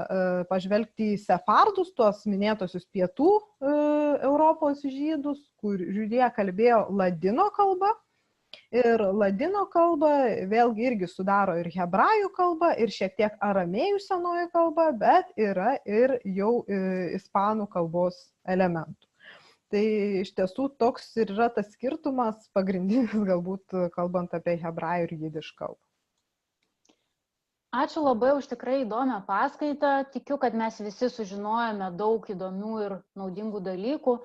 pažvelgti į sefardus, tuos minėtosius pietų Europos žydus, kur jie kalbėjo ladino kalba. Ir ladino kalba vėlgi irgi sudaro ir hebrajų kalba, ir šiek tiek aramėjų senoji kalba, bet yra ir jau ispanų kalbos elementų. Tai iš tiesų toks ir yra tas skirtumas pagrindinis, galbūt kalbant apie hebrajų ir jidiš kalbą. Ačiū labai už tikrai įdomią paskaitą. Tikiu, kad mes visi sužinojome daug įdomių ir naudingų dalykų,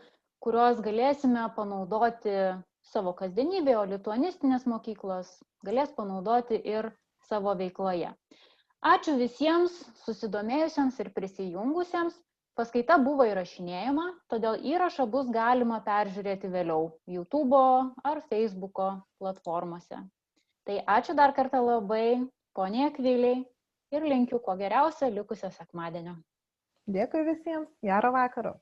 kuriuos galėsime panaudoti savo kasdienybėje, o lituanistinės mokyklos galės panaudoti ir savo veikloje. Ačiū visiems susidomėjusiems ir prisijungusiems. Paskaita buvo įrašinėjama, todėl įrašą bus galima peržiūrėti vėliau YouTube ar Facebook'o platformose. Tai ačiū dar kartą labai, poniai Akvilei, ir linkiu kuo geriausio likusio sekmadienio. Dėkui visiems, gero vakaro.